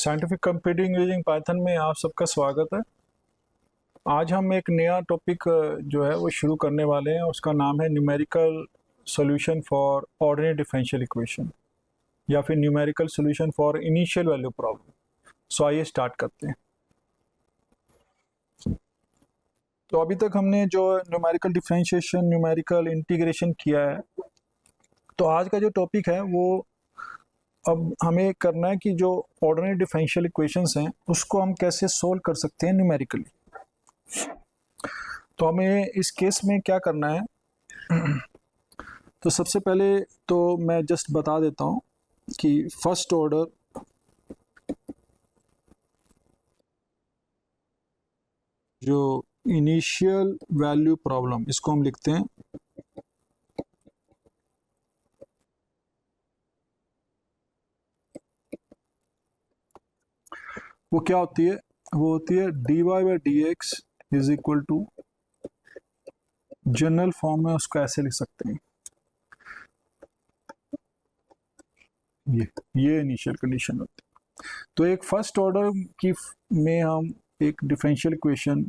Scientific computing using Python में आप सबका स्वागत है। आज हम एक नया टॉपिक जो है वो शुरू करने वाले हैं। उसका नाम है numerical solution for ordinary differential equation या फिर numerical solution for initial value problem. So आइए स्टार्ट करते हैं। तो अभी तक हमने जो न्यूमेरिकल डिफरेंशिएशन, न्यूमेरिकल इंटीग्रेशन किया है, तो आज का जो टॉपिक है वो अब हमें करना है कि जो ऑर्डिनरी डिफरेंशियल इक्वेशंस हैं उसको हम कैसे सोल्व कर सकते हैं न्यूमेरिकली। तो हमें इस केस में क्या करना है तो सबसे पहले तो मैं जस्ट बता देता हूँ कि फर्स्ट ऑर्डर जो इनिशियल वैल्यू प्रॉब्लम, इसको हम लिखते हैं वो क्या होती है, वो होती है dy by D X is equal to, general form में उसको ऐसे लिख सकते हैं, ये इनिशियल कंडीशन होती है। तो एक फर्स्ट ऑर्डर की में हम एक डिफरेंशियल इक्वेशन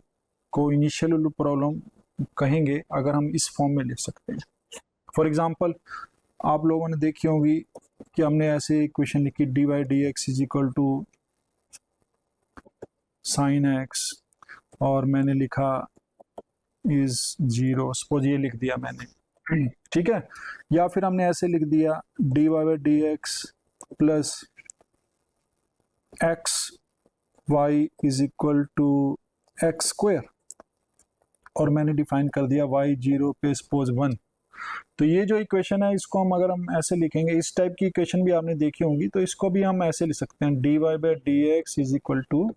को इनिशियल प्रॉब्लम कहेंगे अगर हम इस फॉर्म में लिख सकते हैं। फॉर एग्जांपल आप लोगों ने देखी होगी कि हमने ऐसे इक्वेशन लिखी D by D X is equal to sine X और मैंने लिखा इज जीरो, सपोज ये लिख दिया मैंने, ठीक है। या फिर हमने ऐसे लिख दिया D Y by D X plus X Y is equal to X square और मैंने डिफाइन कर दिया वाई जीरो पे सपोज वन। तो ये जो इक्वेशन है इसको हम अगर हम ऐसे लिखेंगे, इस टाइप की इक्वेशन भी आपने देखी होंगी, तो इसको भी हम ऐसे लिख सकते हैं D Y by D X is equal to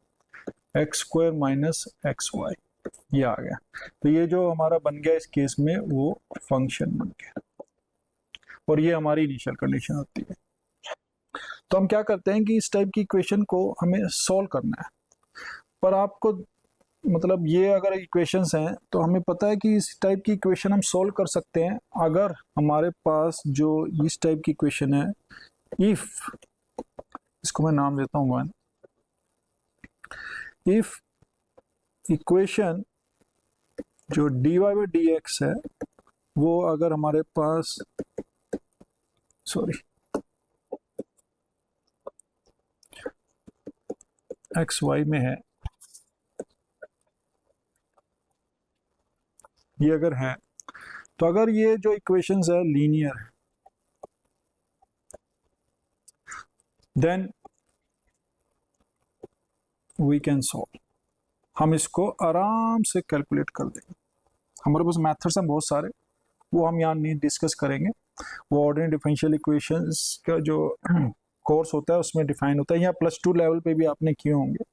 X square minus X Y. ये आ गया। तो ये जो हमारा बन गया इस केस में वो फंक्शन बन गया और ये हमारी इनिशियल कंडीशन होती है। तो हम क्या करते हैं कि इस टाइप की इक्वेशन को हमें सॉल्व करना है, पर आपको मतलब ये अगर इक्वेशंस हैं तो हमें पता है कि इस टाइप की इक्वेशन हम सॉल्व कर सकते हैं अगर हमारे पास जो इस टाइप की इक्वेशन है, इफ, इसको मैं नाम देता हूँ वन, इफ इक्वेशन जो D Y by D X है वो अगर हमारे पास एक्स वाई में है, ये अगर है, तो अगर ये जो इक्वेशंस है लीनियर है, देन वी कैन सॉल्व। हम इसको आराम से कैलकुलेट कर देंगे। हमारे पास मेथड्स हैं बहुत सारे, वो हम यहाँ नहीं डिस्कस करेंगे। वो ऑर्डिनरी डिफरेंशियल इक्वेशंस का जो कोर्स होता है उसमें डिफाइन होता है, या +2 लेवल पे भी आपने किए होंगे।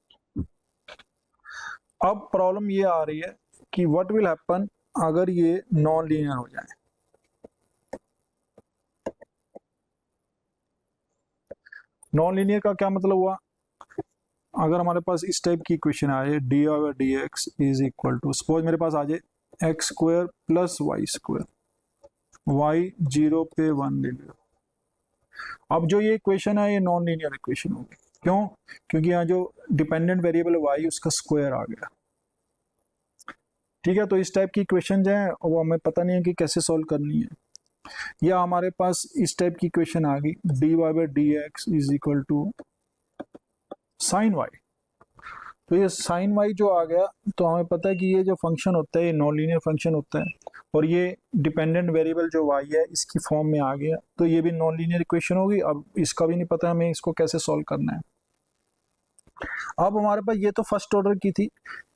अब प्रॉब्लम ये आ रही है कि व्हाट विल हैपन अगर ये नॉन लीनियर हो जाए। नॉन लीनियर का क्या मतलब हुआ, अगर हमारे पास इस टाइप की इक्वेशन आ जाए D over D X is equal to, suppose मेरे पास आ जाए X square plus Y square, Y zero पे वन ले लो। अब जो ये इक्वेशन है ये नॉन लीनियर इक्वेशन होगी। क्यों? क्योंकि यहाँ जो डिपेंडेंट वेरिएबल वाई उसका स्क्वायर आ गया, ठीक है। तो इस टाइप की इक्वेशन जो है वो हमें पता नहीं है कि कैसे सॉल्व करनी है। या हमारे पास इस टाइप की इक्वेशन आ गई D Y by D X is equal to sine Y. तो ये साइन वाई जो आ गया, तो हमें पता है कि ये जो फंक्शन होता है ये नॉन लीनियर फंक्शन होता है और ये डिपेंडेंट वेरिएबल जो वाई है इसकी फॉर्म में आ गया, तो ये भी नॉन लीनियर इक्वेशन होगी। अब इसका भी नहीं पता हमें इसको कैसे सॉल्व करना है। अब हमारे पास ये तो फर्स्ट ऑर्डर की थी।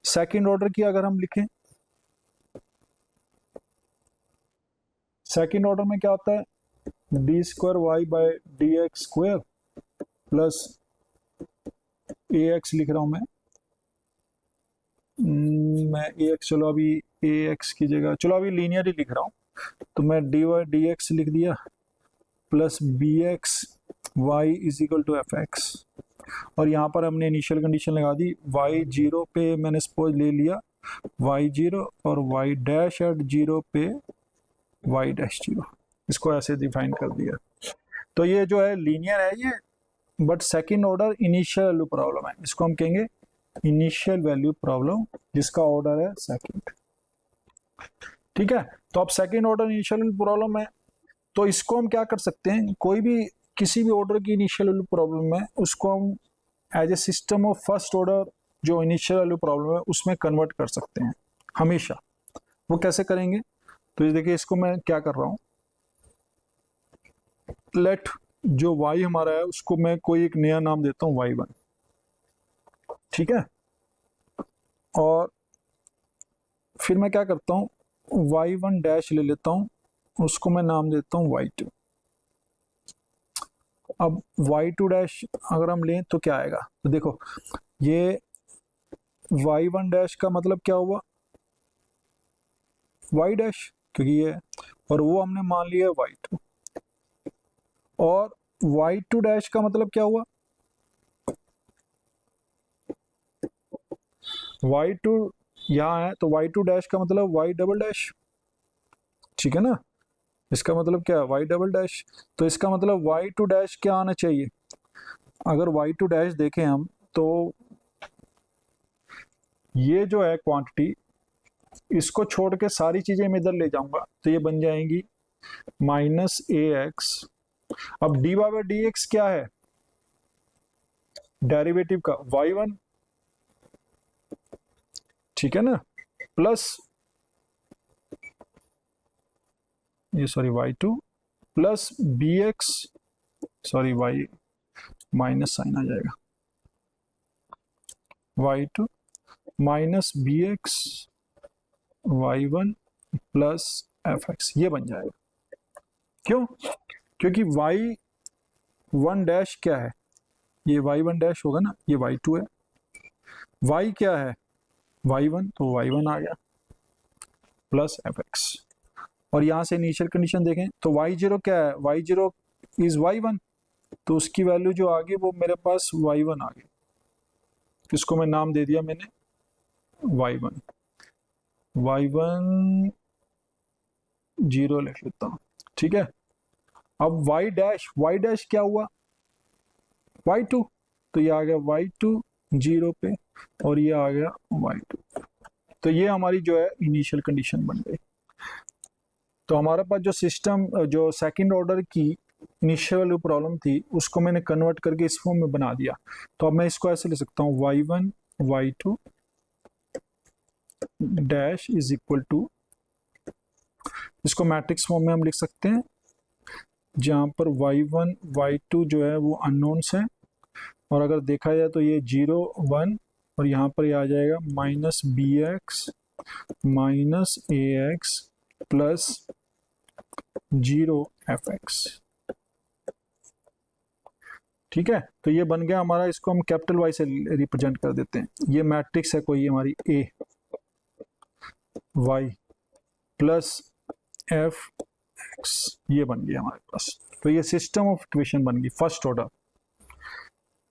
सेकंड ऑर्डर की अगर हम लिखें, सेकंड ऑर्डर में क्या होता है D square Y by D X square plus A X लिख रहा हूं मैं ए एक्स, चलो अभी ए एक्स की जगह चलो अभी लीनियर ही लिख रहा हूँ, तो मैं डी वाई डी एक्स लिख दिया plus B X Y is equal to F X, और यहाँ पर हमने इनिशियल कंडीशन लगा दी वाई जीरो पे मैंने सपोज ले लिया वाई जीरो और वाई डैश एट जीरो पे वाई डैश जीरो, इसको ऐसे डिफाइन कर दिया। तो ये जो है लीनियर है, ये but second order initial value problem है, इसको हम कहेंगे इनिशियल वैल्यू प्रॉब्लम जिसका ऑर्डर है सेकंड। ठीक है, तो अब second order initial value problem है, तो इसको हम क्या कर सकते हैं, कोई भी किसी भी ऑर्डर की इनिशियल वैल्यू प्रॉब्लम है उसको हम as a system of first order जो इनिशियल वैल्यू प्रॉब्लम है उसमें कन्वर्ट कर सकते हैं हमेशा। वो कैसे करेंगे, तो ये देखिए इसको मैं क्या कर रहा हूँ, लेट जो y हमारा है उसको मैं कोई एक नया नाम देता हूँ y1। ठीक है, और फिर मैं क्या करता हूँ, y1 डैश ले लेता हूँ, उसको मैं नाम देता हूँ y2। अब y2 डैश अगर हम लें तो क्या आएगा, तो देखो ये y1 डैश का मतलब क्या हुआ, y डैश, क्योंकि ये, और वो हमने मान लिया y2, और y2 डैश का मतलब क्या हुआ, y2 यहाँ है तो y2 डैश का मतलब y डबल डैश। ठीक है ना, इसका मतलब क्या है y डबल डैश, तो इसका मतलब y2 डैश क्या आना चाहिए, अगर y2 डैश देखें हम तो ये जो है क्वांटिटी, इसको छोड़ के सारी चीजें मैं इधर ले जाऊंगा तो ये बन जाएंगी माइनस ए एक्स। अब डी बाई डी एक्स क्या है, डेरिवेटिव का y1, ठीक है ना, प्लस ये sorry y2 plus B X, sorry y minus sign आ जाएगा, y2 minus B X y1 plus F X, ये बन जाएगा। क्यों, क्योंकि y1 डैश क्या है, ये y1 डैश होगा ना, ये y2 है, y क्या है y1, तो y1 आ गया प्लस एफ एक्स। और यहां से इनिशियल कंडीशन देखें तो y0 क्या है, y0 इज y1, तो उसकी वैल्यू जो आ गई वो मेरे पास y1 आ गई, इसको मैं नाम दे दिया मैंने y1, y1 0 लिख लेता हूँ। ठीक है, अब y डैश क्या हुआ y2, तो ये आ गया y2 0 पे, और ये आ गया y2, तो ये हमारी जो है इनिशियल कंडीशन बन गई। तो हमारे पास जो सिस्टम जो सेकंड ऑर्डर की इनिशियल वैल्यू प्रॉब्लम थी उसको मैंने कन्वर्ट करके इस फॉर्म में बना दिया। तो अब मैं इसको ऐसे लिख सकता हूँ y1 y2 dash is equal to, इसको मैट्रिक्स फॉर्म में हम लिख सकते हैं जहाँ पर y1 y2 जो है वो अननोन्स है, और अगर देखा जाए तो ये 0 1, और यहाँ पर ये आ जाएगा माइनस बी एक्स माइनस ए एक्स प्लस 0 एफ एक्स। ठीक है, तो ये बन गया हमारा, इसको हम कैपिटल वाई से रिप्रेजेंट कर देते हैं, ये मैट्रिक्स है कोई हमारी ए वाई प्लस एफ एक्स, ये बन गया हमारे पास। तो ये सिस्टम ऑफ इक्वेशन बन गई फर्स्ट ऑर्डर,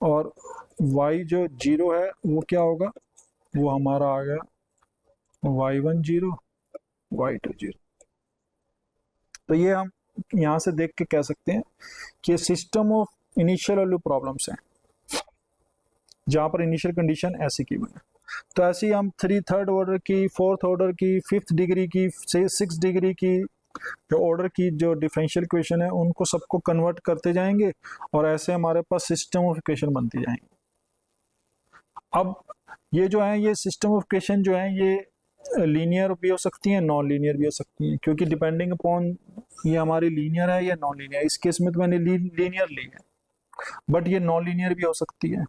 और y जो 0 है वो क्या होगा, वो हमारा आ गया y1 0 y2 0। तो ये हम यहाँ से देख के कह सकते हैं कि system of initial value problems हैं जहाँ पर इनिशियल कंडीशन ऐसी की बने। तो ऐसे ही हम थर्ड ऑर्डर की, फोर्थ ऑर्डर की, फिफ्थ डिग्री की, सिक्स डिग्री की जो ऑर्डर की जो डिफरेंशियल इक्वेशन है उनको सबको कन्वर्ट करते जाएंगे, और ऐसे हमारे पास सिस्टम ऑफ इक्वेशन बनती जाएंगे। अब ये जो है ये सिस्टम ऑफ इक्वेशन जो है ये लीनियर भी हो सकती हैं, नॉन लीनियर भी हो सकती हैं, क्योंकि डिपेंडिंग अपॉन ये हमारी लीनियर है या नॉन लीनियर। इस केस में तो मैंने लीनियर ली है, बट ये नॉन लीनियर भी हो सकती है।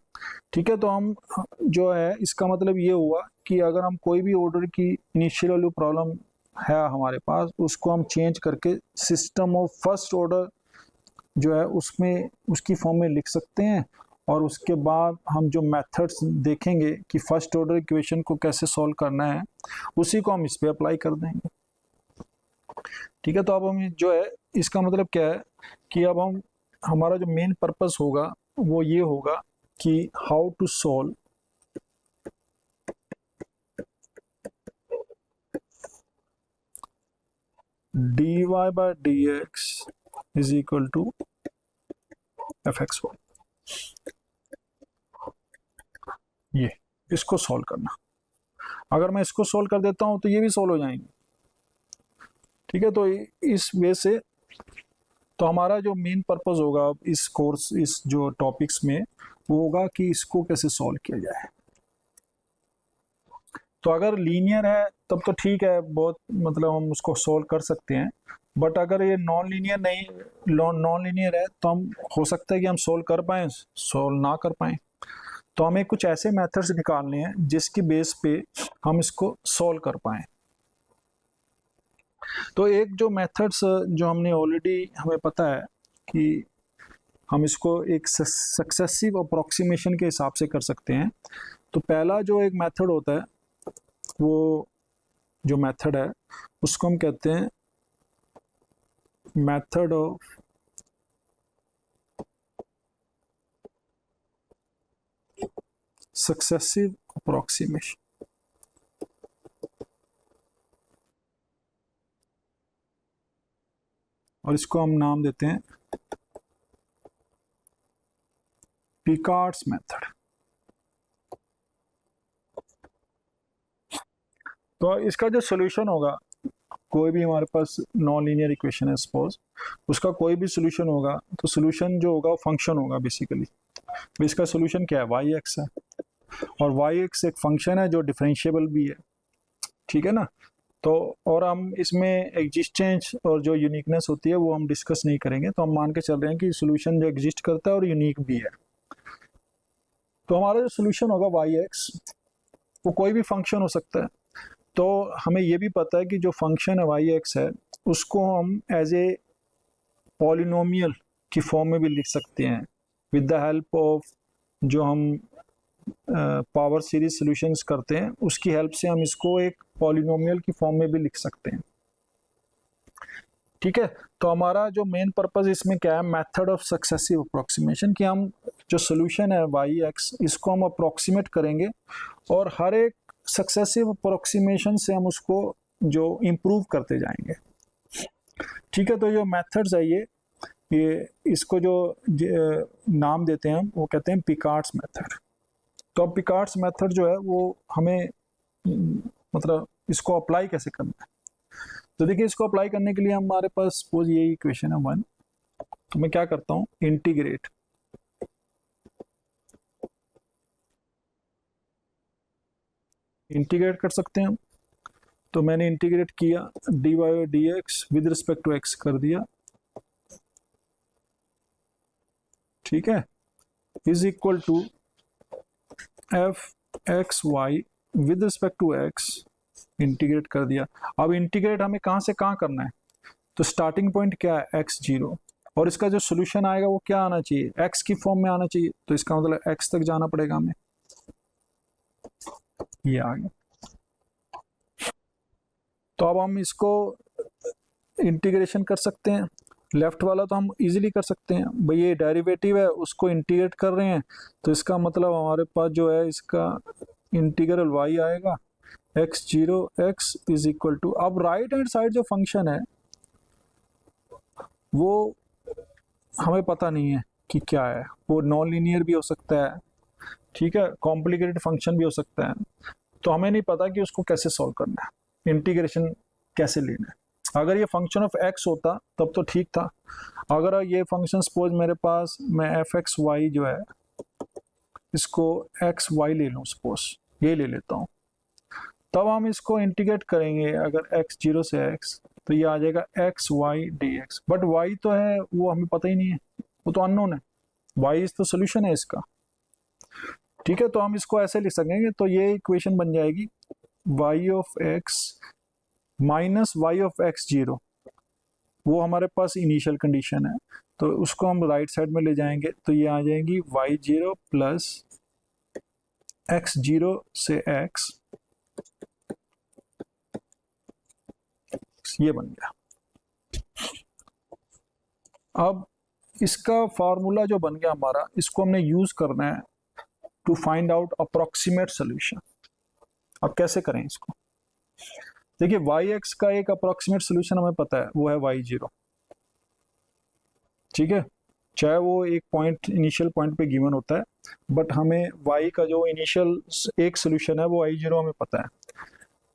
ठीक है, तो हम जो है इसका मतलब ये हुआ कि अगर हम कोई भी ऑर्डर की इनिशियल वैल्यू प्रॉब्लम है हमारे पास, उसको हम चेंज करके सिस्टम ऑफ फर्स्ट ऑर्डर जो है उसमें उसकी फॉर्म में लिख सकते हैं, और उसके बाद हम जो मेथड्स देखेंगे कि फर्स्ट ऑर्डर इक्वेशन को कैसे सॉल्व करना है उसी को हम इस पे अप्लाई कर देंगे। ठीक है, तो अब हम जो है इसका मतलब क्या है कि अब हम हमारा जो मेन पर्पस होगा वो ये होगा कि how to solve dy by dx is equal to F X Y. ये इसको सॉल्व करना। अगर मैं इसको सॉल्व कर देता हूं तो ये भी सॉल्व हो जाएंगे। ठीक है, तो इस वे से तो हमारा जो मेन पर्पस होगा इस कोर्स, इस जो टॉपिक्स में, वो होगा कि इसको कैसे सॉल्व किया जाए। तो अगर लीनियर है तब तो ठीक है, बहुत मतलब हम उसको सॉल्व कर सकते हैं। बट अगर ये नॉन लीनियर नहीं, नॉन लीनियर है, तो हम हो सकता है कि हम सॉल्व कर पाएँ, सॉल्व ना कर पाएँ। तो हमें कुछ ऐसे मेथड्स निकालने हैं जिसकी बेस पे हम इसको सॉल्व कर पाएँ। तो एक जो मेथड्स जो हमने ऑलरेडी, हमें पता है कि हम इसको एक सक्सेसिव अप्रोक्सीमेशन के हिसाब से कर सकते हैं। तो पहला जो एक मेथड होता है, वो जो मेथड है उसको हम कहते हैं मेथड ऑफ सक्सेसिव अप्रोक्सीमेशन, और इसको हम नाम देते हैं पिकार्ड्स मेथड। तो इसका जो सोल्यूशन होगा, कोई भी हमारे पास नॉन लीनियर इक्वेशन है सपोज, उसका कोई भी सोल्यूशन होगा, तो सोल्यूशन जो होगा फंक्शन होगा बेसिकली। तो इसका सोल्यूशन क्या है, वाई एक्स है, और वाई एक्स एक फंक्शन है जो डिफरेंशिएबल भी है। ठीक है ना। तो और हम इसमें एग्जिस्टेंस और जो यूनिकनेस होती है वो हम डिस्कस नहीं करेंगे, तो हम मान के चल रहे हैं कि सोल्यूशन जो एग्जिस्ट करता है और यूनिक भी है। तो हमारा जो सोल्यूशन होगा वाई एक्स, वो कोई भी फंक्शन हो सकता है। तो हमें ये भी पता है कि जो फंक्शन है वाई एक्स है, उसको हम एज ए पॉलिनोमियल की फॉर्म में भी लिख सकते हैं, विद द हेल्प ऑफ जो हम पावर सीरीज सॉल्यूशंस करते हैं उसकी हेल्प से हम इसको एक पॉलिनोमियल की फॉर्म में भी लिख सकते हैं। ठीक है, तो हमारा जो मेन पर्पस इसमें क्या है, मेथड ऑफ सक्सेसिव अप्रोक्सीमेशन, कि हम जो सोल्यूशन है वाई एक्स, इसको हम अप्रोक्सीमेट करेंगे और हर एक सक्सेसिव अप्रोक्सीमेशन से हम उसको जो इम्प्रूव करते जाएंगे। ठीक है, तो जो मेथड्स है ये इसको जो नाम देते हैं हम, वो कहते हैं पिकार्ड्स मेथड। तो अब पिकार्ड्स मेथड जो है वो हमें मतलब इसको अप्लाई कैसे करना है। तो देखिए, इसको अप्लाई करने के लिए हमारे पास सपोज ये इक्वेशन है 1, तो मैं क्या करता हूँ, इंटीग्रेट कर सकते हैं हम। तो मैंने इंटीग्रेट किया, D Y D X with respect to X कर दिया। ठीक है, is equal to F X Y with respect to X, integrate कर दिया। अब इंटीग्रेट हमें कहाँ से कहाँ करना है, तो स्टार्टिंग पॉइंट क्या है, x0, और इसका जो सोल्यूशन आएगा वो क्या आना चाहिए, x की फॉर्म में आना चाहिए। तो इसका मतलब x तक जाना पड़ेगा हमें, ये आ गया। तो अब हम इसको इंटीग्रेशन कर सकते हैं। लेफ्ट वाला तो हम इजीली कर सकते हैं भाई, ये डेरिवेटिव है उसको इंटीग्रेट कर रहे हैं, तो इसका मतलब हमारे पास जो है इसका इंटीग्रल y आएगा, x0 x is equal to, अब राइट हैंड साइड जो फंक्शन है वो हमें पता नहीं है कि क्या है, वो नॉन लीनियर भी हो सकता है, ठीक है, कॉम्प्लिकेटेड फंक्शन भी हो सकता है। तो हमें नहीं पता कि उसको कैसे सॉल्व करना है, इंटीग्रेशन कैसे लेना है। अगर ये फंक्शन ऑफ एक्स होता तब तो ठीक था। अगर ये फंक्शन सपोज मेरे पास, मैं एफ एक्स वाई जो है इसको एक्स वाई ले लूँ, सपोज ये ले लेता हूँ, तब हम इसको इंटीग्रेट करेंगे अगर एक्स जीरो से एक्स, तो ये आ जाएगा X Y D X. But Y तो है वो हमें पता ही नहीं है, वो तो अननोन है, वाई इज तो सोल्यूशन है इसका। ठीक है, तो हम इसको ऐसे लिख सकेंगे, तो ये इक्वेशन बन जाएगी Y of X minus Y of X zero, वो हमारे पास इनिशियल कंडीशन है, तो उसको हम राइट साइड में ले जाएंगे, तो ये आ जाएगी Y zero plus X zero से एक्स, ये बन गया। अब इसका फार्मूला जो बन गया हमारा, इसको हमने यूज करना है to find out approximate solution. अब कैसे करें इसको, देखिए वाई एक्स का एक अप्रोक्सीमेट सोल्यूशन हमें पता है, वो है वाई जीरो। ठीक है, चाहे वो एक पॉइंट इनिशियल पॉइंट पे गिवन होता है, बट हमें y का जो इनिशियल एक सोल्यूशन है वो i0 हमें पता है।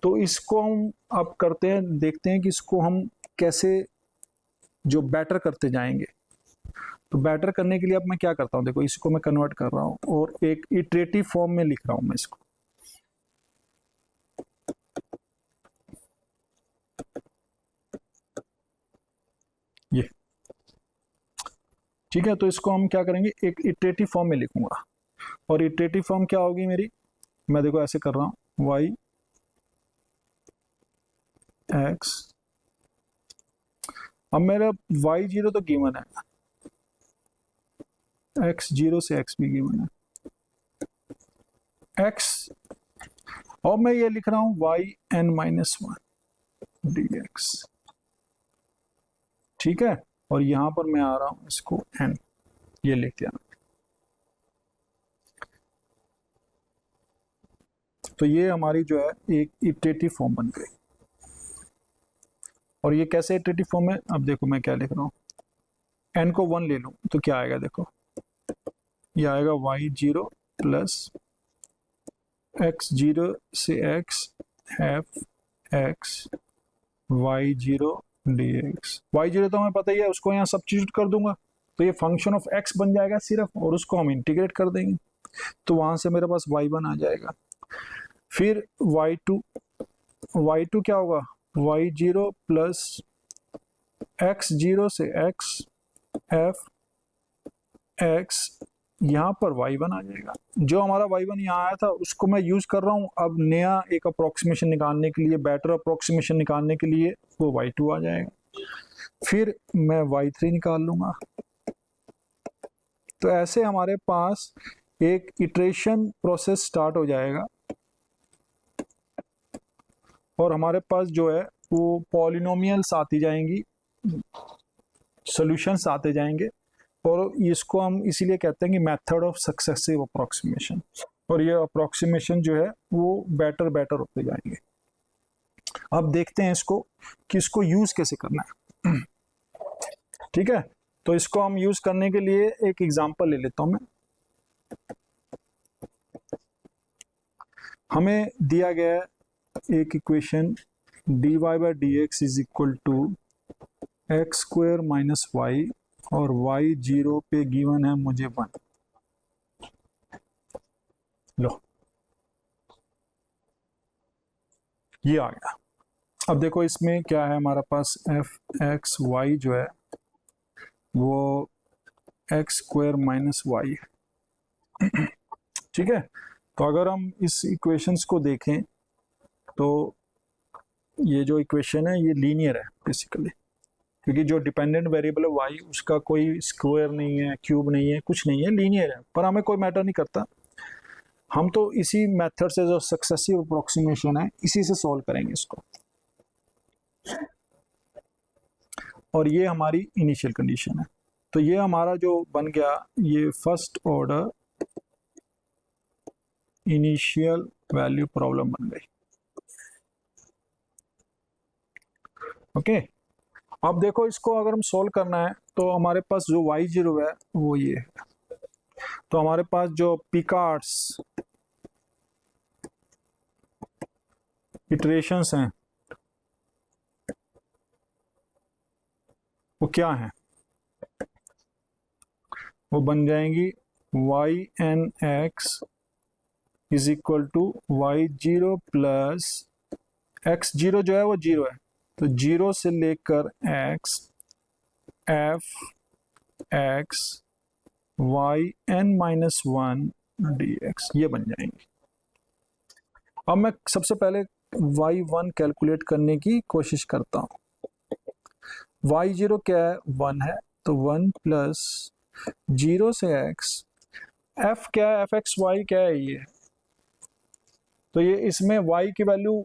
तो इसको हम अब करते हैं, देखते हैं कि इसको हम कैसे जो बेटर करते जाएंगे। तो बेटर करने के लिए अब मैं क्या करता हूँ, देखो इसको मैं कन्वर्ट कर रहा हूँ और एक इटरेटिव फॉर्म में लिख रहा हूँ मैं इसको। ये ठीक है, तो इसको हम क्या करेंगे, एक इटरेटिव फॉर्म में लिखूंगा। और इटरेटिव फॉर्म क्या होगी मेरी, मैं देखो ऐसे कर रहा हूँ, y x, अब मेरा y0 तो गिवन है, x0 से x भी गिवन है, x, और मैं ये लिख रहा हूँ yn-1 dx, ठीक है। और यहां पर मैं आ रहा हूं इसको n, ये लिख दिया। तो ये हमारी जो है एक इटरेटिव फॉर्म बन गई। और ये कैसे इटरेटिव फॉर्म है, अब देखो मैं क्या लिख रहा हूँ, n को 1 ले लूं तो क्या आएगा, देखो ये आएगा y0 प्लस x0 से x f x y0 dx। y0 तो हमें पता ही है, उसको यहाँ सब्स्टिट्यूट कर दूंगा तो ये फंक्शन ऑफ x बन जाएगा सिर्फ, और उसको हम इंटीग्रेट कर देंगे तो वहां से मेरे पास y1 आ जाएगा। फिर y2 क्या होगा, y0 प्लस x0 से x f x, यहाँ पर y1 आ जाएगा। जो हमारा y1 यहाँ आया था उसको मैं यूज कर रहा हूँ अब नया एक अप्रोक्सीमेशन निकालने के लिए, बेटर अप्रोक्सीमेशन निकालने के लिए, वो y2 आ जाएगा। फिर मैं y3 निकाल लूंगा। तो ऐसे हमारे पास एक इटरेशन प्रोसेस स्टार्ट हो जाएगा और हमारे पास जो है वो पॉलिनोमियल्स आती जाएंगी, सॉल्यूशंस आते जाएंगे, और इसको हम इसीलिए कहते हैं कि मेथड ऑफ सक्सेसिव अप्रोक्सीमेशन। और ये अप्रोक्सीमेशन जो है वो बेटर बेटर होते जाएंगे। अब देखते हैं इसको कि इसको यूज कैसे करना है। ठीक है, तो इसको हम यूज करने के लिए एक एग्जांपल ले लेता हूं मैं। हमें दिया गया एक equation dy by D X is equal to X square minus Y, और y0 पे गिवन है मुझे 1। लो ये आ गया। अब देखो इसमें क्या है, हमारे पास एफ एक्स वाई जो है वो एक्स स्क्वेयर माइनस वाई है। ठीक है, तो अगर हम इस इक्वेशंस को देखें तो ये जो इक्वेशन है ये लीनियर है बेसिकली, क्योंकि जो डिपेंडेंट वेरिएबल है वाई उसका कोई स्क्वायर नहीं है, क्यूब नहीं है, कुछ नहीं है, लीनियर है। पर हमें कोई मैटर नहीं करता, हम तो इसी मेथड से जो सक्सेसिव अप्रोक्सीमेशन है इसी से सॉल्व करेंगे इसको। और ये हमारी इनिशियल कंडीशन है। तो ये हमारा जो बन गया ये first order initial value problem बन गई। ओके, अब देखो इसको अगर हम सॉल्व करना है तो हमारे पास जो y0 है वो ये है। तो हमारे पास जो पिकार्ड्स इटरेशंस हैं वो क्या हैं, वो बन जाएंगी yn(x) is equal to y0 plus x0 जो है वो 0 है, तो 0 से लेकर x f x yn-1 dx, ये बन जाएंगे। अब मैं सबसे पहले y1 कैलकुलेट करने की कोशिश करता हूँ। y0 क्या है, 1 है, तो 1 प्लस 0 से x, f क्या है, fxy क्या है ये, तो ये इसमें y की वैल्यू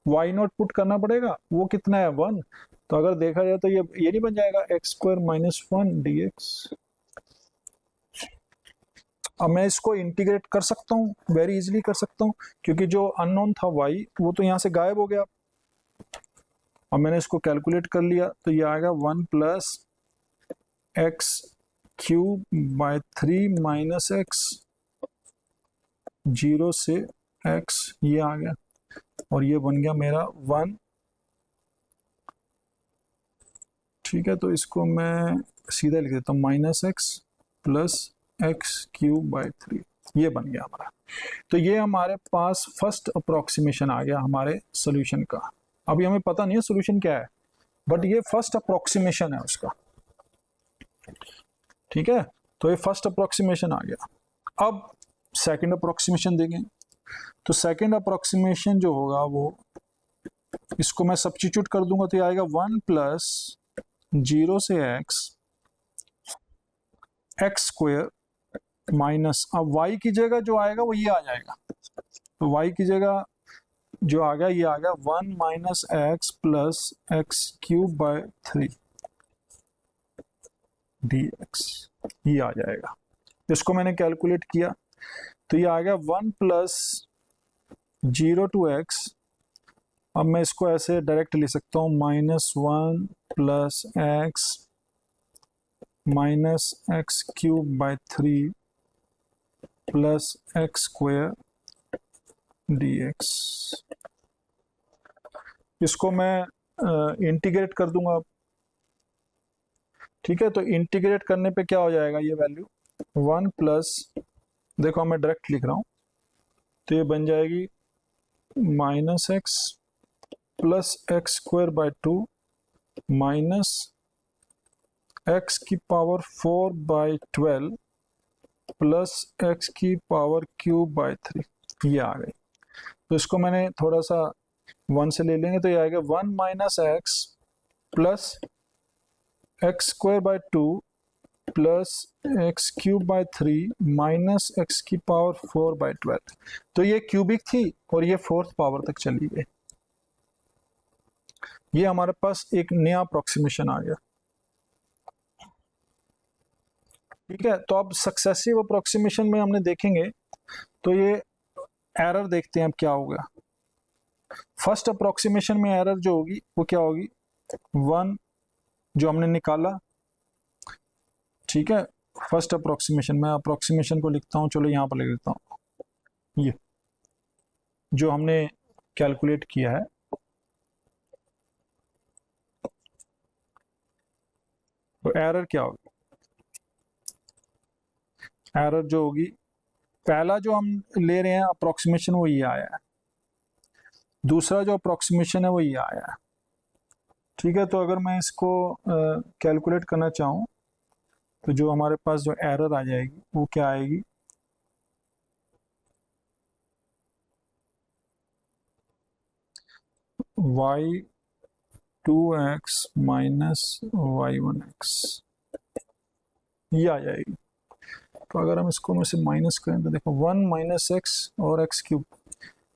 y0 पुट करना पड़ेगा, वो कितना है 1। तो अगर देखा जाए तो ये नहीं बन जाएगा एक्स स्क्वायर माइनस 1 dx। अब मैं इसको इंटीग्रेट कर सकता हूँ, वेरी इजीली कर सकता हूँ, क्योंकि जो अननोन था y वो तो यहाँ से गायब हो गया। अब मैंने इसको कैलकुलेट कर लिया तो ये आएगा 1 plus x cube bye 3 minus x, 0 से एक्स ये आ गया, और ये बन गया मेरा 1। ठीक है, तो इसको मैं सीधा लिख देता हूँ, minus X plus x cube bye 3, ये बन गया हमारा। तो ये हमारे पास फर्स्ट अप्रोक्सीमेशन आ गया हमारे सोल्यूशन का। अभी हमें पता नहीं है सोल्यूशन क्या है, बट ये फर्स्ट अप्रोक्सीमेशन है उसका। ठीक है, तो ये फर्स्ट अप्रोक्सीमेशन आ गया। अब सेकंड अप्रोक्सीमेशन देखें, तो सेकंड अप्रोक्सीमेशन जो होगा वो, इसको मैं सब्स्टिट्यूट कर दूंगा तो ये आएगा 1 प्लस 0 से एक्स, एक्स स्क्वायर माइनस, अब y की जगह जो आएगा वो ये आ जाएगा, तो y की जगह जो आ गया ये आ गया 1 minus X plus x cube bye 3 dx, ये आ जाएगा। इसको मैंने कैलकुलेट किया तो ये आ गया 1 प्लस 0 टू एक्स, अब मैं इसको ऐसे डायरेक्ट ले सकता हूँ, -1 plus x minus X cube bye 3 plus X square dx। इसको मैं इंटीग्रेट कर दूंगा। ठीक है, तो इंटीग्रेट करने पे क्या हो जाएगा, ये वैल्यू 1 प्लस, देखो मैं डायरेक्ट लिख रहा हूँ, तो ये बन जाएगी minus X plus X square by 2 minus X की पावर 4 बाय 12 प्लस एक्स की पावर क्यूब बाय 3, ये आ गई। तो इसको मैंने थोड़ा सा 1 से ले लेंगे तो ये आएगा 1 minus X plus X square by 2 plus x cube bye 3 minus X की पावर 4 बाय 12। तो ये क्यूबिक थी और ये फोर्थ पावर तक चली गई। ये हमारे पास एक नया अप्रोक्सीमेशन आ गया। ठीक है, तो अब सक्सेसिव अप्रोक्सीमेशन में हमने देखेंगे, तो ये एरर देखते हैं अब क्या होगा। फर्स्ट अप्रोक्सीमेशन में एरर जो होगी वो क्या होगी, 1 जो हमने निकाला। ठीक है, फर्स्ट अप्रोक्सीमेशन, मैं अप्रोक्सीमेशन को लिखता हूँ, चलो यहाँ पर लिख देता हूँ, ये जो हमने कैलकुलेट किया है, तो एरर क्या होगी, एरर जो होगी, पहला जो हम ले रहे हैं अप्रोक्सीमेशन वो ये आया है, दूसरा जो अप्रोक्सीमेशन है वो ये आया है। ठीक है, तो अगर मैं इसको कैलकुलेट करना चाहूँ तो जो हमारे पास जो एरर आ जाएगी वो क्या आएगी, y2x माइनस y1x, ये आ जाएगी। तो अगर हम इसको में से माइनस करें तो देखो 1 माइनस एक्स और एक्स क्यूब,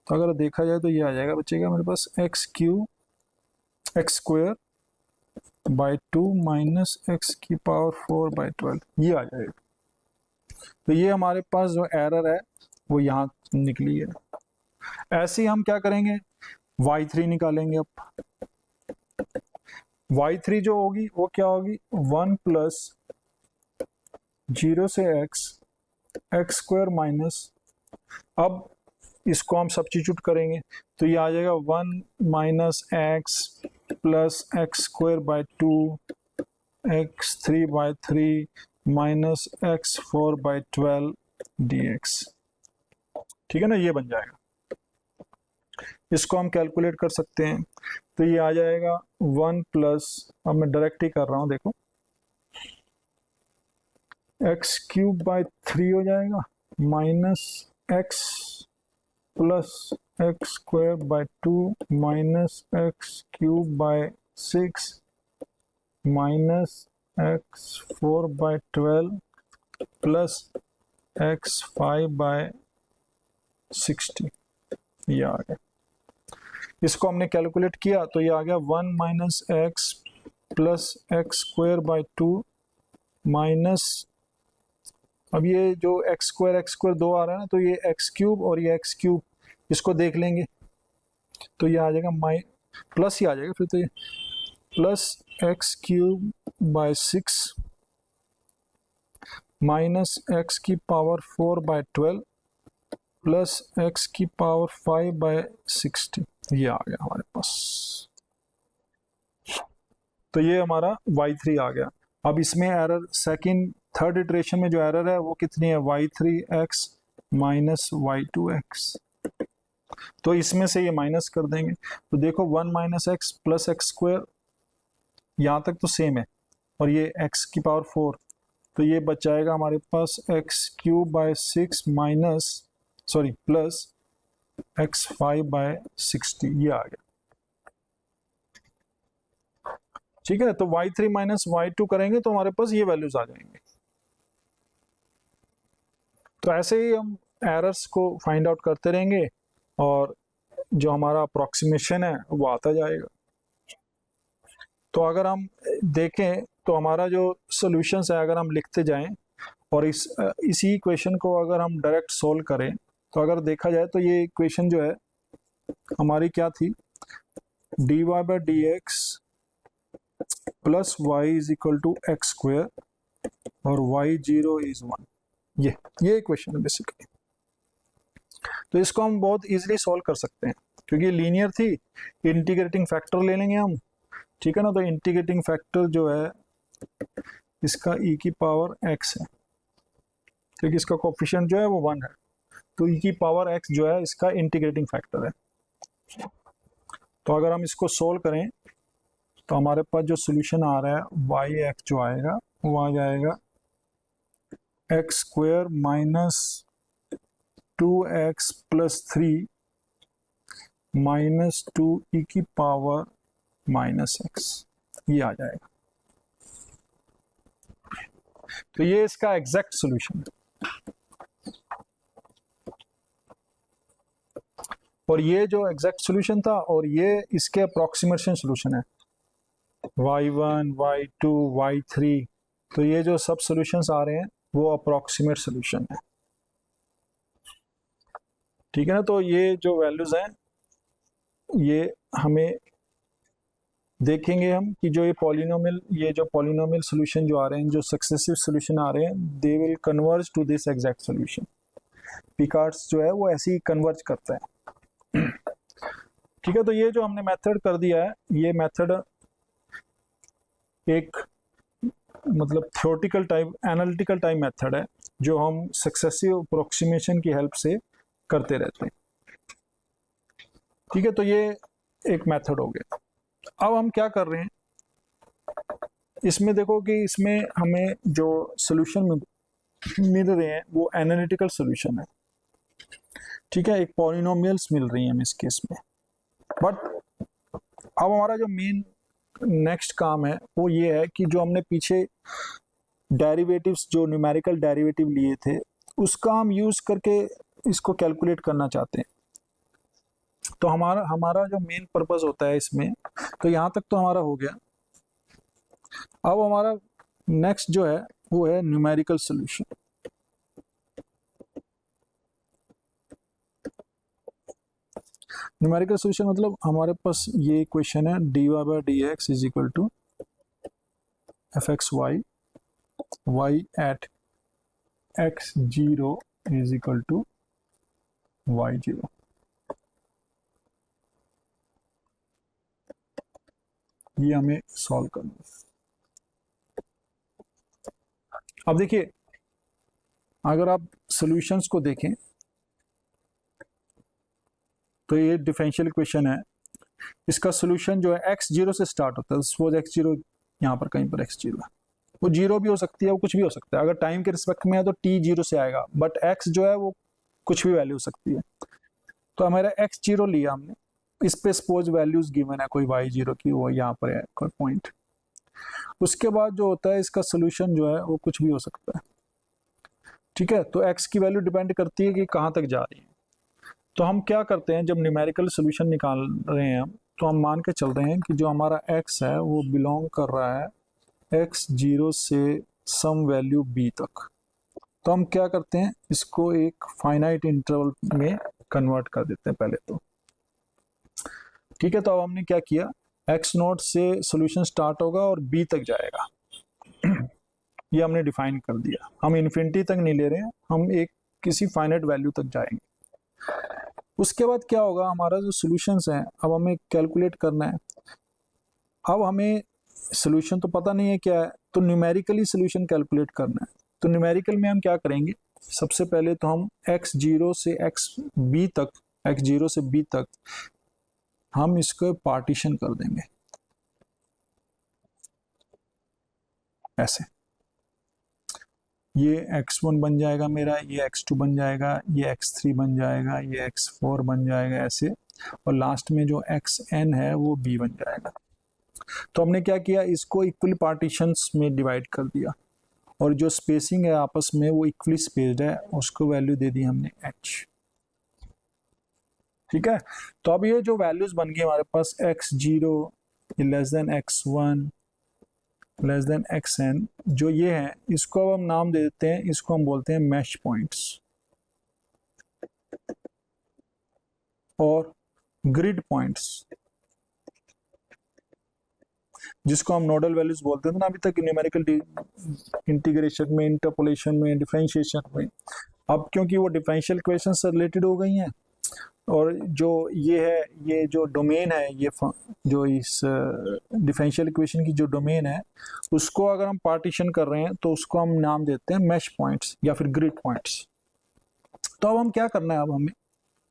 तो अगर देखा जाए तो ये आ जाएगा, बचेगा मेरे पास X cube X square by 2 minus X की पावर 4 बाय 12, ये आ जाएगा। तो ये हमारे पास जो एरर है वो यहाँ निकली है। ऐसे ही हम क्या करेंगे, y3 निकालेंगे। अब y3 जो होगी वो क्या होगी, 1 प्लस 0 से एक्स एक्स स्क्वायर माइनस, अब इसको हम सब्स्टिट्यूट करेंगे तो ये आ जाएगा 1 minus X plus X square by 2 X 3 by 3 minus X 4 by 12 dx। ठीक है ना, ये बन जाएगा। इसको हम कैलकुलेट कर सकते हैं, तो ये आ जाएगा 1 प्लस, अब मैं डायरेक्ट ही कर रहा हूँ, देखो एक्स क्यूब बाय 3 हो जाएगा minus X plus X square by 2 minus X cube by 6 minus X 4 by 12 plus X 5 by 60, ये आ गया। इसको हमने कैलकुलेट किया तो ये आ गया 1 minus X plus X square by 2 minus, अब ये जो एक्स स्क्वायर 2 आ रहा है ना, तो ये एक्स क्यूब और ये एक्स क्यूब, इसको देख लेंगे तो ये आ जाएगा प्लस ही आ जाएगा फिर, तो ये plus x cube by 6 minus X की पावर 4/12 प्लस एक्स की पावर 5/60, ये आ गया हमारे पास। तो ये हमारा y3 आ गया। अब इसमें एरर सेकंड थर्ड इटरेशन में जो एरर है वो कितनी है, y3x माइनस y2x। तो इसमें से ये माइनस कर देंगे, तो देखो 1 minus X plus X square, यहाँ तक तो सेम है, और ये x की पावर 4, तो ये बच जाएगा हमारे पास x³ minus sorry plus x5/60, ये आ गया। ठीक है, तो y3 माइनस y2 करेंगे तो हमारे पास ये वैल्यूज आ जाएंगे। तो ऐसे ही हम एरर्स को फाइंड आउट करते रहेंगे और जो हमारा अप्रोक्सीमेशन है वो आता जाएगा। तो अगर हम देखें तो हमारा जो सॉल्यूशंस है, अगर हम लिखते जाएं और इसी इक्वेशन को अगर हम डायरेक्ट सोल्व करें, तो अगर देखा जाए तो ये इक्वेशन जो है हमारी क्या थी, dy/dx plus Y is equal to X square और y0 इज 1, ये इक्वेशन है बेसिकली। तो इसको हम बहुत इजीली सॉल्व कर सकते हैं क्योंकि लीनियर थी। इंटीग्रेटिंग फैक्टर ले लेंगे हम, ठीक है ना। तो इंटीग्रेटिंग फैक्टर जो है इसका e की पावर x है, क्योंकि इसका कोफिशिएंट जो है वो 1 है, तो e की पावर x जो है इसका इंटीग्रेटिंग फैक्टर है। तो अगर हम इसको सोल्व करें तो हमारे पास जो सोल्यूशन आ रहा है yx जो आएगा वो आ जाएगा x square minus 2x plus 3 minus 2 e की पावर माइनस x, ये आ जाएगा। तो ये इसका एग्जैक्ट सॉल्यूशन है। और ये जो एग्जैक्ट सॉल्यूशन था और ये इसके अप्रोक्सीमेशन सॉल्यूशन है, y1 y2 y3, तो ये जो सब सॉल्यूशंस आ रहे हैं वो अप्रोक्सीमेट सॉल्यूशन है, ठीक है ना। तो ये जो वैल्यूज हैं ये हमें देखेंगे हम कि जो ये जो पॉलिनोमियल सॉल्यूशन जो आ रहे हैं, जो सक्सेसिव सॉल्यूशन आ रहे हैं, they will converge to this exact solution. Picard's जो है वो ऐसे ही कन्वर्ज करता है, ठीक है। तो ये जो हमने मेथड कर दिया है, ये मेथड एक मतलब theoretical type analytical type method है जो हम सक्सेसिव अप्रोक्सीमेशन की हेल्प से करते रहते हैं, ठीक है। तो ये एक मेथड हो गया। अब हम क्या कर रहे हैं इसमें, देखो कि इसमें हमें जो सॉल्यूशन मिल रहे हैं वो एनालिटिकल सॉल्यूशन है, ठीक है। एक पॉलिनोमियल्स मिल रही हैं हमें इस केस में। बट अब हमारा जो मेन नेक्स्ट काम है वो ये है कि जो हमने पीछे डेरिवेटिव्स जो न्यूमेरिकल डेरिवेटिव लिए थे उसका हम यूज करके इसको कैलकुलेट करना चाहते हैं। तो हमारा हमारा जो मेन पर्पस होता है इसमें, तो यहाँ तक तो हमारा हो गया। अब हमारा नेक्स्ट जो है वो है न्यूमेरिकल सॉल्यूशन। न्यूमेरिकल सॉल्यूशन मतलब हमारे पास ये इक्वेशन है dy/dx is equal to fxy y at x0 is equal to y0। ये हमें सॉल्व करना है। अब देखिए अगर आप सॉल्यूशंस को देखें तो ये डिफरेंशियल इक्वेशन है, इसका सॉल्यूशन जो है x0 से स्टार्ट होता है। सपोज x0 यहाँ पर कहीं पर x0 है, वो जीरो भी हो सकती है, वो कुछ भी हो सकता है। अगर टाइम के रिस्पेक्ट में है तो t 0 से आएगा, बट x जो है वो कुछ भी वैल्यू हो सकती है। तो हमारा x0 लिया हमने, इस पे सपोज वैल्यूज गिवन है कोई y0 की, वो यहाँ पर है कोई पॉइंट। उसके बाद जो होता है इसका सोल्यूशन जो है वो कुछ भी हो सकता है, ठीक है। तो x की वैल्यू डिपेंड करती है कि कहाँ तक जा रही है। तो हम क्या करते हैं जब न्यूमेरिकल सोल्यूशन निकाल रहे हैं हम, तो हम मान के चल रहे हैं कि जो हमारा x है वो बिलोंग कर रहा है x0 से सम वैल्यू b तक। तो हम क्या करते हैं इसको एक फाइनाइट इंटरवल में कन्वर्ट कर देते हैं पहले तो, ठीक है। तो अब हमने क्या किया, x0 से सॉल्यूशन स्टार्ट होगा और b तक जाएगा। ये हमने डिफाइन कर दिया। हम इन्फिनिटी तक नहीं ले रहे हैं, हम एक किसी फाइनाइट वैल्यू तक जाएंगे। उसके बाद क्या होगा, हमारा जो सॉल्यूशंस है अब हमें कैलकुलेट करना है। अब हमें सॉल्यूशन तो पता नहीं है क्या है, तो न्यूमेरिकली सॉल्यूशन कैलकुलेट करना है। तो न्यूमेरिकल में हम क्या करेंगे, सबसे पहले तो हम x0 से b तक हम इसको पार्टीशन कर देंगे ऐसे। ये x1 बन जाएगा मेरा, ये x2 बन जाएगा, ये x3 बन जाएगा, ये x4 बन जाएगा ऐसे, और लास्ट में जो xn है वो b बन जाएगा। तो हमने क्या किया, इसको इक्वल पार्टीशंस में डिवाइड कर दिया, और जो स्पेसिंग है आपस में वो इक्वली स्पेस्ड है, उसको वैल्यू दे दी हमने h। ठीक है, तो अब ये जो वैल्यूज बन गई हमारे पास x0 less than x1 less than xn, जो ये है इसको अब हम नाम दे देते हैं, इसको हम बोलते हैं मैश पॉइंट्स और ग्रिड पॉइंट्स, जिसको हम नोडल वैल्यूज बोलते थे ना अभी तक न्यूमेरिकल इंटीग्रेशन में, इंटरपोलेशन में, डिफरेंशिएशन में। अब क्योंकि वो डिफरेंशियल इक्वेशन से रिलेटेड हो गई हैं, और जो ये है, ये जो डोमेन है, ये जो इस डिफरेंशियल इक्वेशन की जो डोमेन है, उसको अगर हम पार्टीशन कर रहे हैं तो उसको हम नाम देते हैं मैश पॉइंट्स या फिर ग्रिड पॉइंट्स। तो अब हम क्या करना है, अब हमें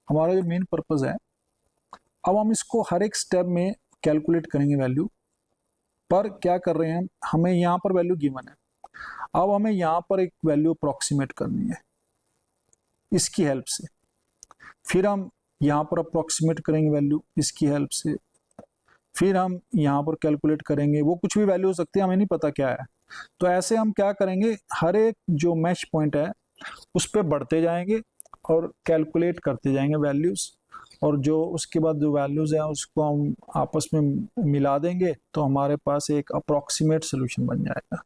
हमारा जो मेन पर्पज है, अब हम इसको हर एक स्टेप में कैलकुलेट करेंगे वैल्यू। पर क्या कर रहे हैं, हमें यहाँ पर वैल्यू गिवन है, अब हमें यहाँ पर एक वैल्यू अप्रोक्सीमेट करनी है इसकी हेल्प से। फिर हम यहाँ पर अप्रोक्सीमेट करेंगे वैल्यू इसकी हेल्प से, फिर हम यहाँ पर कैलकुलेट करेंगे, वो कुछ भी वैल्यू हो सकती है, हमें नहीं पता क्या है। तो ऐसे हम क्या करेंगे, हर एक जो मैश पॉइंट है उस पर बढ़ते जाएंगे और कैलकुलेट करते जाएंगे वैल्यूज, और जो उसके बाद जो वैल्यूज है उसको हम आपस में मिला देंगे, तो हमारे पास एक अप्रोक्सीमेट सोल्यूशन बन जाएगा।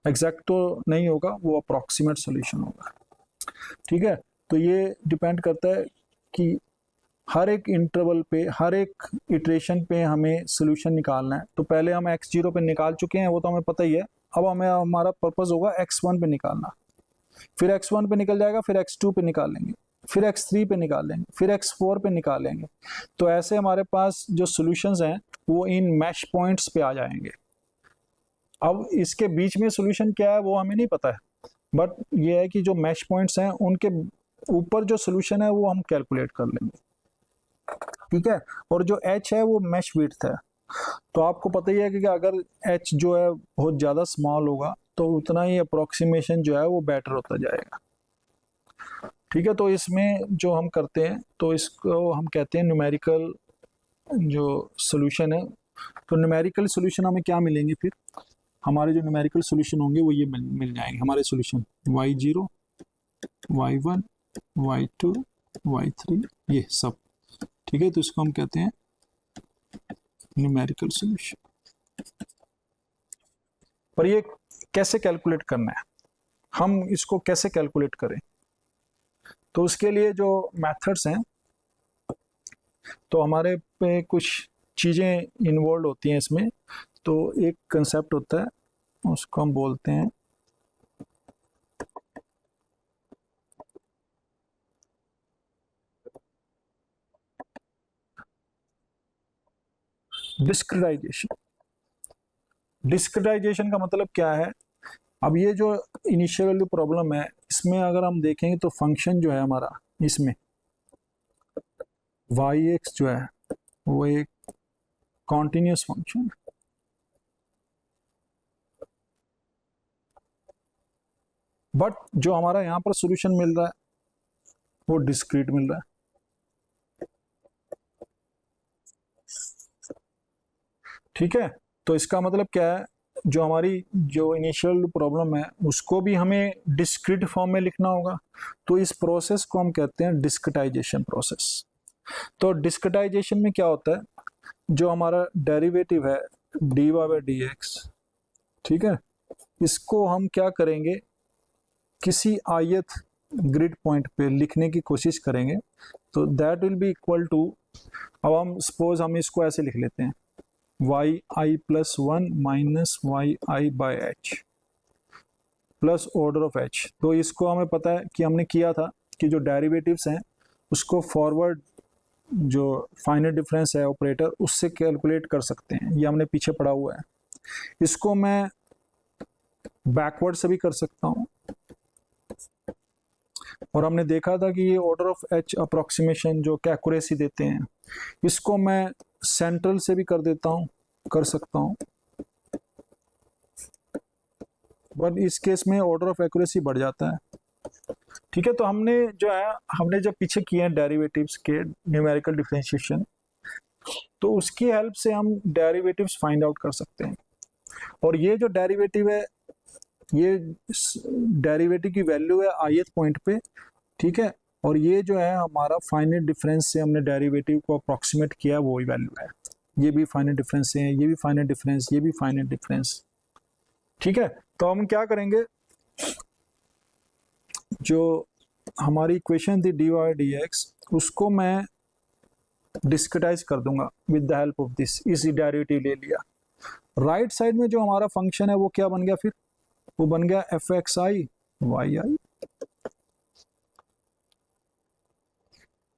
एग्जैक्ट तो नहीं होगा, वो अप्रोक्सीमेट सोल्यूशन होगा। ठीक है, तो ये डिपेंड करता है कि हर एक इंटरवल पे, हर एक इटरेशन पे हमें सोल्यूशन निकालना है। तो पहले हम x0 पे निकाल चुके हैं, वो तो हमें पता ही है। अब हमें हमारा पर्पस होगा x1 पे निकालना, फिर x1 पे निकल जाएगा, फिर x2 पे निकालेंगे, फिर x3 पे निकालेंगे, फिर x4 पे निकालेंगे। तो ऐसे हमारे पास जो सॉल्यूशंस हैं वो इन मैश पॉइंट्स पे आ जाएंगे। अब इसके बीच में सॉल्यूशन क्या है वो हमें नहीं पता है, बट ये है कि जो मैश पॉइंट्स हैं उनके ऊपर जो सॉल्यूशन है वो हम कैलकुलेट कर लेंगे। ठीक है, और जो h है वो मैश विड्थ है। तो आपको पता ही है कि अगर h जो है बहुत ज़्यादा स्मॉल होगा तो उतना ही अप्रोक्सीमेशन जो है वो बेटर होता जाएगा। ठीक है, तो इसमें जो हम करते हैं तो इसको हम कहते हैं न्यूमेरिकल जो सॉल्यूशन है। तो न्यूमेरिकल सॉल्यूशन हमें क्या मिलेंगे, फिर हमारे जो न्यूमेरिकल सॉल्यूशन होंगे वो ये मिल जाएंगे हमारे solution y0 y1 y2 y3 ये सब। ठीक है, तो इसको हम कहते हैं न्यूमेरिकल सॉल्यूशन। पर ये कैसे कैलकुलेट करना है, हम इसको कैसे कैलकुलेट करें, तो उसके लिए जो मेथड्स हैं, तो हमारे पे कुछ चीज़ें इन्वॉल्व होती हैं इसमें। तो एक कंसेप्ट होता है, उसको हम बोलते हैं डिस्क्रिटाइजेशन। डिस्क्रिटाइजेशन का मतलब क्या है, अब ये जो इनिशियल वैल्यू प्रॉब्लम है, इसमें अगर हम देखेंगे तो फंक्शन जो है हमारा, इसमें y(x) जो है वो एक कॉन्टिन्यूस फंक्शन है। बट जो हमारा यहाँ पर सॉल्यूशन मिल रहा है वो डिस्क्रीट मिल रहा है। ठीक है, तो इसका मतलब क्या है, जो हमारी जो इनिशियल प्रॉब्लम है उसको भी हमें डिस्क्रीट फॉर्म में लिखना होगा। तो इस प्रोसेस को हम कहते हैं डिस्क्रिटाइजेशन प्रोसेस। तो डिस्क्रिटाइजेशन में क्या होता है, जो हमारा डेरिवेटिव है dy/dx, ठीक है, इसको हम क्या करेंगे, किसी आयत ग्रिड पॉइंट पे लिखने की कोशिश करेंगे। तो that will be equal to, अब हम सपोज हम इसको ऐसे लिख लेते हैं y i+1 - y i/h। Plus order of H. तो इसको हमें पता है कि हमने किया था कि जो डेरिवेटिव्स हैं उसको फॉरवर्ड जो फाइनल डिफरेंस है ऑपरेटर उससे कैलकुलेट कर सकते हैं, ये हमने पीछे पढ़ा हुआ है। इसको मैं बैकवर्ड से भी कर सकता हूँ, और हमने देखा था कि ये ऑर्डर ऑफ एच अप्रोक्सीमेशन जो एक्यूरेसी देते हैं, इसको मैं सेंट्रल से भी कर देता हूँ, कर सकता हूँ, बट इस केस में ऑर्डर ऑफ एक्यूरेसी बढ़ जाता है। ठीक है, तो हमने जो है हमने जब पीछे किए हैं डेरिवेटिव्स के न्यूमेरिकल डिफरेंशिएशन, तो उसकी हेल्प से हम डेरिवेटिव्स फाइंड आउट कर सकते हैं। और ये जो डेरिवेटिव है, ये डेरिवेटिव की वैल्यू है ith पॉइंट पे, ठीक है, और ये जो है हमारा फाइनाइट डिफरेंस से हमने डेरिवेटिव को अप्रोक्सीमेट किया है, वही वैल्यू है। ये भी फाइनाइट डिफरेंस है, ये भी फाइनाइट डिफरेंस, ये भी फाइनाइट डिफरेंस। ठीक है, तो हम क्या करेंगे, जो हमारी इक्वेशन थी dy dx उसको मैं डिस्क्रिटाइज कर दूंगा with the help of this, इस डेरिवेटिव ले लिया। राइट साइड में जो हमारा फंक्शन है वो क्या बन गया, फिर वो बन गया F X I Y I.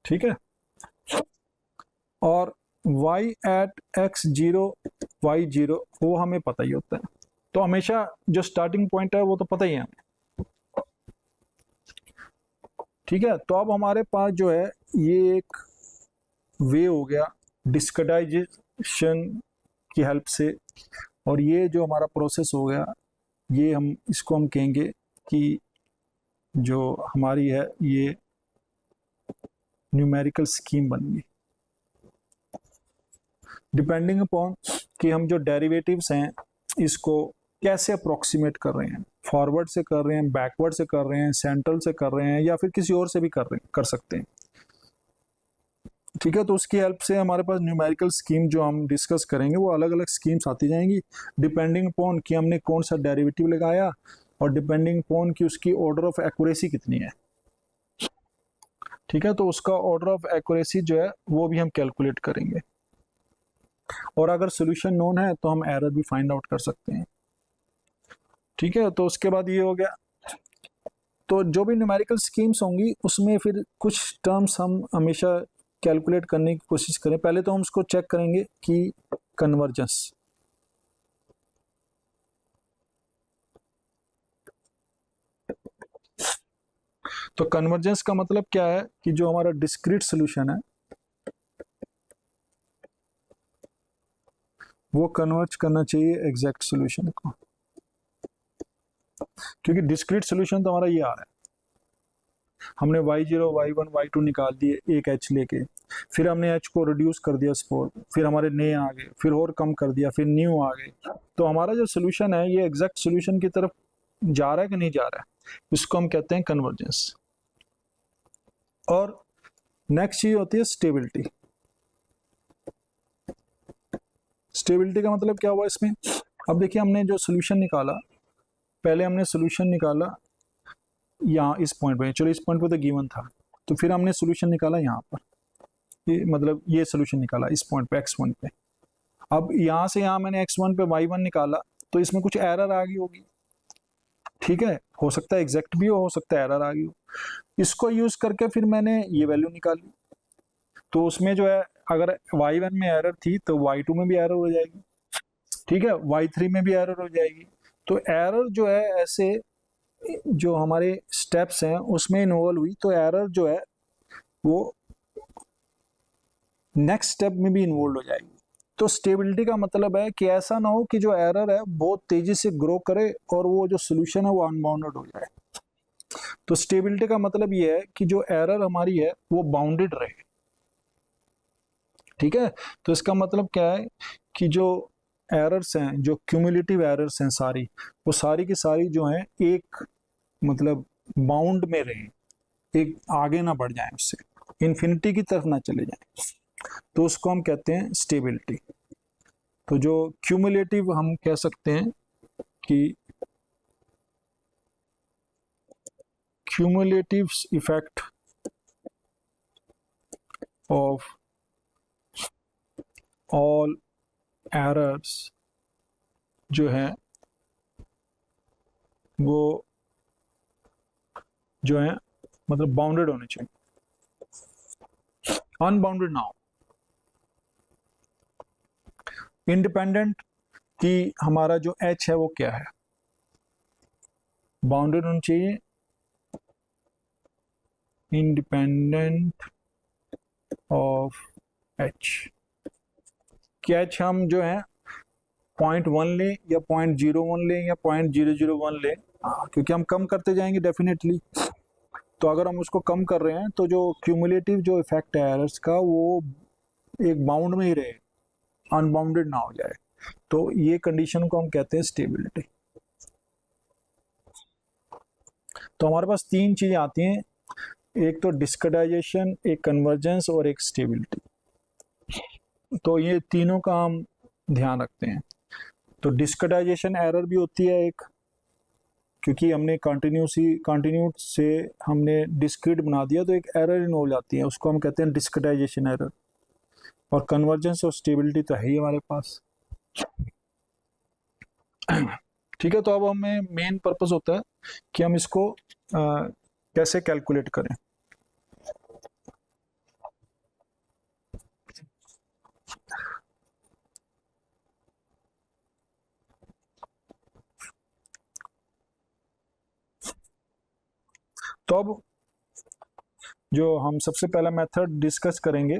ठीक है, और y at x zero y zero वो हमें पता ही होता है, तो हमेशा जो स्टार्टिंग पॉइंट है वो तो पता ही है हमें। ठीक है, तो अब हमारे पास जो है ये एक वे हो गया डिस्क्रिटाइजेशन की हेल्प से, और ये जो हमारा प्रोसेस हो गया, ये हम इसको हम कहेंगे कि जो हमारी है ये न्यूमेरिकल स्कीम बन गई, डिपेंडिंग अपॉन कि हम जो डेरिवेटिव्स हैं इसको कैसे अप्रोक्सीमेट कर रहे हैं, फॉरवर्ड से कर रहे हैं, बैकवर्ड से कर रहे हैं, सेंट्रल से कर रहे हैं, या फिर किसी और से भी कर सकते हैं। ठीक है, तो उसकी हेल्प से हमारे पास न्यूमेरिकल स्कीम जो हम डिस्कस करेंगे वो अलग अलग स्कीम्स आती जाएंगी, डिपेंडिंग अपॉन कि हमने कौन सा डेरिवेटिव लगाया, और डिपेंडिंग अपॉन कि उसकी ऑर्डर ऑफ एक्यूरेसी कितनी है। ठीक है, तो उसका ऑर्डर ऑफ एक्यूरेसी जो है वो भी हम कैलकुलेट करेंगे, और अगर सोल्यूशन नोन है तो हम एरर भी फाइंड आउट कर सकते हैं। ठीक है, तो उसके बाद ये हो गया, तो जो भी न्यूमेरिकल स्कीम्स होंगी उसमें फिर कुछ टर्म्स हम हमेशा कैलकुलेट करने की कोशिश करें। पहले तो हम उसको चेक करेंगे कि कन्वर्जेंस, तो कन्वर्जेंस का मतलब क्या है कि जो हमारा डिस्क्रीट सोल्यूशन है वो कन्वर्ज करना चाहिए एग्जैक्ट सोल्यूशन को, क्योंकि डिस्क्रीट सोल्यूशन तो हमारा ये आ रहा है, हमने y0 y1 y2 निकाल दिए एक h लेके, फिर हमने h को रिड्यूस कर दिया स्पोर, फिर हमारे नए आ गए, फिर और कम कर दिया, फिर न्यू आ गए। तो हमारा जो सोल्यूशन है ये एग्जैक्ट सोल्यूशन की तरफ जा रहा है कि नहीं जा रहा है, इसको हम कहते हैं कन्वर्जेंस। और नेक्स्ट चीज होती है स्टेबिलिटी। स्टेबिलिटी का मतलब क्या हुआ इसमें, अब देखिए हमने जो सोल्यूशन निकाला, पहले हमने सोल्यूशन निकाला यहाँ इस पॉइंट पे, चलो इस पॉइंट पे तो गिवन था, तो फिर हमने सोल्यूशन निकाला यहाँ पर, ये मतलब ये सोल्यूशन निकाला इस पॉइंट पे x1 पे। अब यहाँ से यहाँ मैंने x1 पे y1 निकाला, तो इसमें कुछ एरर आ गई होगी। ठीक है, हो सकता है एग्जैक्ट भी हो सकता है एरर आ गई हो, इसको यूज करके फिर मैंने ये वैल्यू निकाली, तो उसमें जो है अगर y1 में एरर थी तो y2 में भी एरर हो जाएगी, ठीक है, y3 में भी एरर हो जाएगी। तो एरर जो है ऐसे जो हमारे स्टेप्स हैं उसमें इन्वॉल्व हुई, तो एरर जो है वो नेक्स्ट स्टेप में भी इन्वॉल्व हो जाएगी। तो स्टेबिलिटी का मतलब है कि ऐसा ना हो कि जो एरर है बहुत तेजी से ग्रो करे और वो जो सोल्यूशन है वो अनबाउंडेड हो जाए। तो स्टेबिलिटी का मतलब ये है कि जो एरर हमारी है वो बाउंडेड रहे। ठीक है, तो इसका मतलब क्या है कि जो एरर्स हैं, जो क्यूमुलेटिव एरर्स हैं सारी, वो सारी की सारी जो हैं एक मतलब बाउंड में रहे, एक आगे ना बढ़ जाए, उससे इन्फिनिटी की तरफ ना चले जाए, तो उसको हम कहते हैं स्टेबिलिटी। तो जो क्यूमुलेटिव हम कह सकते हैं कि cumulative effect of all errors जो है वो जो है मतलब बाउंडेड होने चाहिए। अनबाउंडेड ना हो, इंडिपेंडेंट कि हमारा जो एच है वो क्या है, बाउंडेड होना चाहिए, इंडिपेंडेंट ऑफ एच। कि एच हम जो है 0.1 लें या 0.01 लें या 0.001 लें, क्योंकि हम कम करते जाएंगे डेफिनेटली। तो अगर हम उसको कम कर रहे हैं तो जो क्यूमुलेटिव जो इफेक्ट है एरर्स का वो एक बाउंड में ही रहे, अनबाउंडेड ना हो जाए। तो ये कंडीशन को हम कहते हैं स्टेबिलिटी। तो हमारे पास तीन चीजें आती हैं, एक तो डिस्क्रेटाइजेशन, एक कन्वर्जेंस और एक स्टेबिलिटी। तो ये तीनों का हम ध्यान रखते हैं। तो डिस्क्रेटाइजेशन एरर भी होती है एक, क्योंकि हमने कंटिन्यू से हमने डिस्क्रीट बना दिया तो एक एरर इन्वॉल्व आती है, उसको हम कहते हैं डिस्क्रेटाइजेशन एरर। और कन्वर्जेंस और स्टेबिलिटी तो है ही हमारे पास। ठीक है, तो अब हमें मेन पर्पस होता है कि हम इसको कैसे कैलकुलेट करें। तो अब जो हम सबसे पहला मेथड डिस्कस करेंगे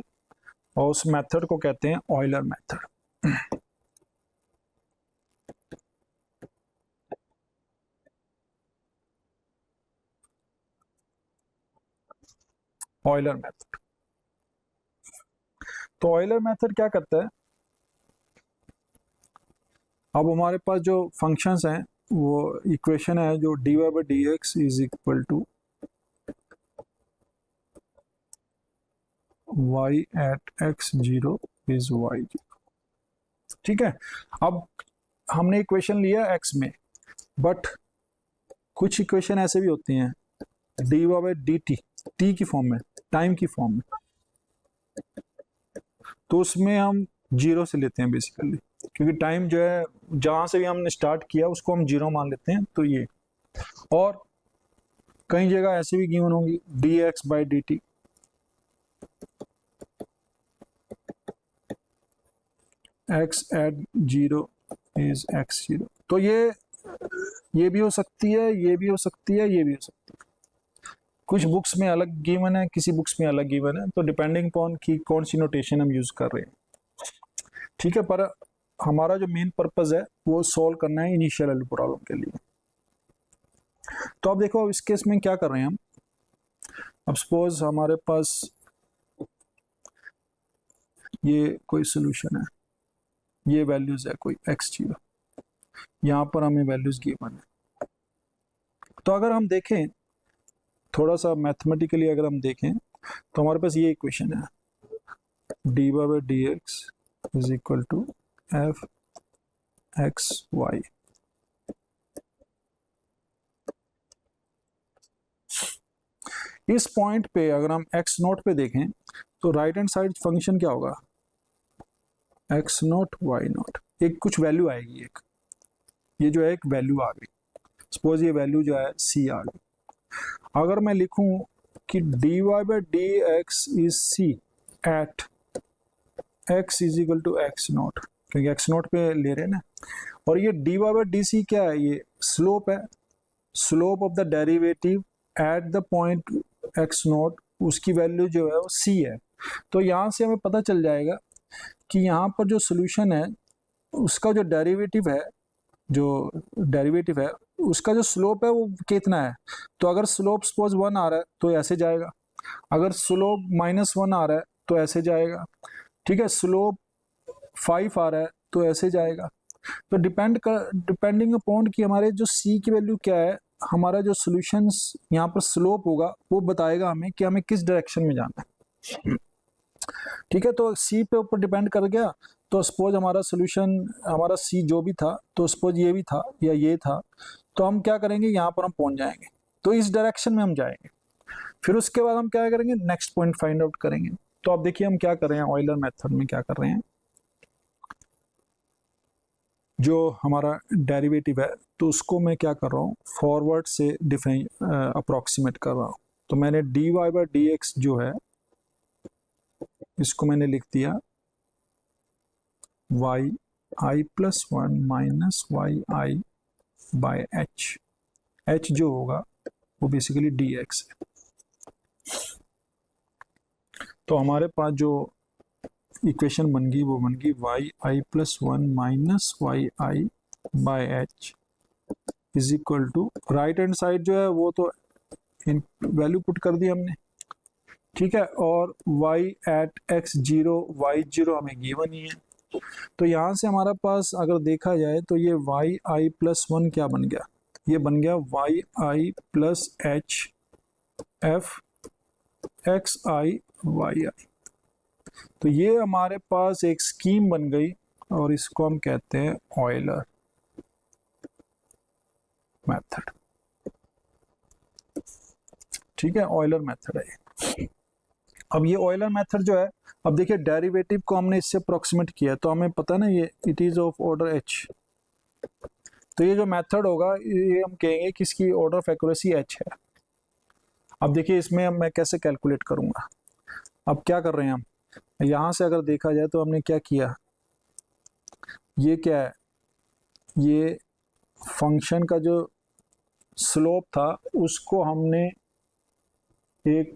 और उस मेथड को कहते हैं ऑयलर मेथड। ऑयलर मेथड, तो ऑयलर मेथड क्या करता है, अब हमारे पास जो फंक्शंस हैं वो इक्वेशन है जो dy by dx is equal to y at x0 is y0। ठीक है, अब हमने इक्वेशन लिया x में, बट कुछ इक्वेशन ऐसे भी होती हैं dy by dt t की फॉर्म में, टाइम की फॉर्म में, तो उसमें हम जीरो से लेते हैं बेसिकली, क्योंकि टाइम जो है जहां से भी हमने स्टार्ट किया उसको हम जीरो मान लेते हैं। तो ये, और कई जगह ऐसी भी गिवन होंगी dx by dt, x at 0 is x0। तो ये भी हो सकती है, ये भी हो सकती है, ये भी हो सकती है। कुछ बुक्स में अलग गिवन है, किसी बुक्स में अलग गिवन है, तो डिपेंडिंग अपॉन कि कौन सी नोटेशन हम यूज कर रहे हैं। ठीक है, पर हमारा जो मेन पर्पस है वो सॉल्व करना है इनिशियल वैल्यू प्रॉब्लम के लिए। तो अब देखो, अब इस केस में क्या कर रहे हैं हम, अब सपोज हमारे पास ये कोई सोल्यूशन है, ये वैल्यूज है कोई x0, यहाँ पर हमें वैल्यूज गिवन है। तो अगर हम देखें थोड़ा सा मैथमेटिकली, अगर हम देखें तो हमारे पास ये इक्वेशन है dy by dx is equal to F X Y. इस पॉइंट पे अगर हम एक्स नोट पे देखें तो राइट हैंड साइड फंक्शन क्या होगा, एक्स नोट वाई नोट, एक कुछ वैल्यू आएगी, एक ये जो है एक वैल्यू आ गई, सपोज ये वैल्यू जो है सी आ गई। अगर मैं लिखूं कि dy by dx is C at x is equal to X naught, क्योंकि एक्स नोट पे ले रहे हैं ना, और ये dy by dc क्या है, ये स्लोप है, slope of the derivative at the point x note, उसकी वैल्यू जो है वो c है। तो यहाँ से हमें पता चल जाएगा कि यहाँ पर जो सोल्यूशन है उसका जो डेरिवेटिव है उसका जो स्लोप है वो कितना है। तो अगर स्लोप सपोज 1 आ रहा है तो ऐसे जाएगा, अगर स्लोप -1 आ रहा है तो ऐसे जाएगा, ठीक है, स्लोप 5 आ रहा है तो ऐसे जाएगा। तो डिपेंडिंग अपॉन कि हमारे जो सी की वैल्यू क्या है, हमारा जो सॉल्यूशंस यहाँ पर स्लोप होगा वो बताएगा हमें कि हमें किस डायरेक्शन में जाना है। ठीक है, तो सी पे ऊपर डिपेंड कर गया। तो सपोज हमारा सोल्यूशन, हमारा सी जो भी था, तो सपोज ये भी था या ये था, तो हम क्या करेंगे, यहाँ पर हम पहुंच जाएंगे, तो इस डायरेक्शन में हम जाएंगे। फिर उसके बाद हम क्या करेंगे, नेक्स्ट पॉइंट फाइंड आउट करेंगे। तो अब देखिए हम क्या कर रहे हैं, ऑयलर मेथड में क्या कर रहे हैं, जो हमारा डेरिवेटिव है तो उसको मैं क्या कर रहा हूँ, फॉरवर्ड से अप्रोक्सीमेट कर रहा हूँ। तो मैंने dy बाई डी एक्स जो है इसको मैंने लिख दिया Y I plus one minus Y I by H. H जो होगा वो बेसिकली डी एक्स है। तो हमारे पास जो इक्वेशन बन गई वो बन गई Y I plus one minus Y I by H is equal to, right hand side जो है वो तो इन वैल्यू पुट कर दी हमने, ठीक है, और y at X zero Y zero हमें गिवन ही है। तो यहाँ से हमारा पास अगर देखा जाए तो ये वाई आई प्लस वन क्या बन गया, ये बन गया Y I plus H F X I Y आई। तो ये हमारे पास एक स्कीम बन गई और इसको हम कहते हैं ऑयलर मेथड। ठीक है, ऑयलर मेथड है। अब ये ऑयलर मेथड जो है, अब देखिए डेरिवेटिव को हमने इससे अप्रोक्सीमेट किया तो हमें पता ना ये it is of order H. तो ये जो मेथड होगा ये हम कहेंगे कि इसकी ऑर्डर ऑफ एक्यूरेसी एच है। अब देखिए इसमें मैं कैसे कैलकुलेट करूंगा। अब क्या कर रहे हैं हम, यहाँ से अगर देखा जाए तो हमने क्या किया, ये क्या है, ये फंक्शन का जो स्लोप था उसको हमने एक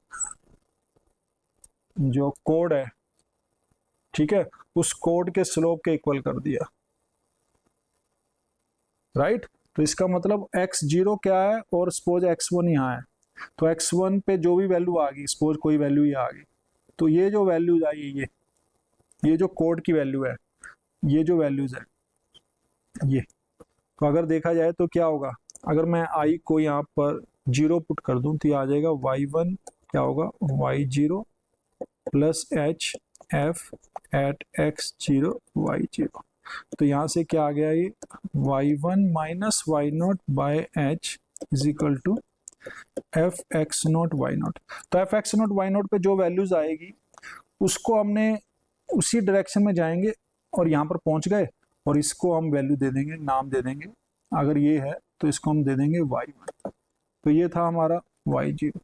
जो कोड है, ठीक है, उस कोड के स्लोप के इक्वल कर दिया, राइट। तो इसका मतलब एक्स जीरो क्या है और सपोज एक्स वन यहाँ है, तो एक्स वन पे जो भी वैल्यू आ गई, सपोज कोई वैल्यू ही आ गई, तो ये जो वैल्यूज आई ये जो कोड की वैल्यू है, ये जो वैल्यूज है ये, तो अगर देखा जाए तो क्या होगा, अगर मैं आई को यहाँ पर जीरो पुट कर दूं तो ये आ जाएगा वाई वन क्या होगा Y zero plus H F at X zero Y zero. तो यहाँ से क्या आ गया, ये Y one minus Y not by H is equal to F X not Y not. तो F X not Y not पे जो वैल्यूज आएगी उसको हमने उसी डायरेक्शन में जाएंगे और यहाँ पर पहुंच गए और इसको हम वैल्यू दे देंगे, नाम दे देंगे, अगर ये है तो इसको हम दे देंगे वाई वन। तो ये था हमारा वाई जीरो।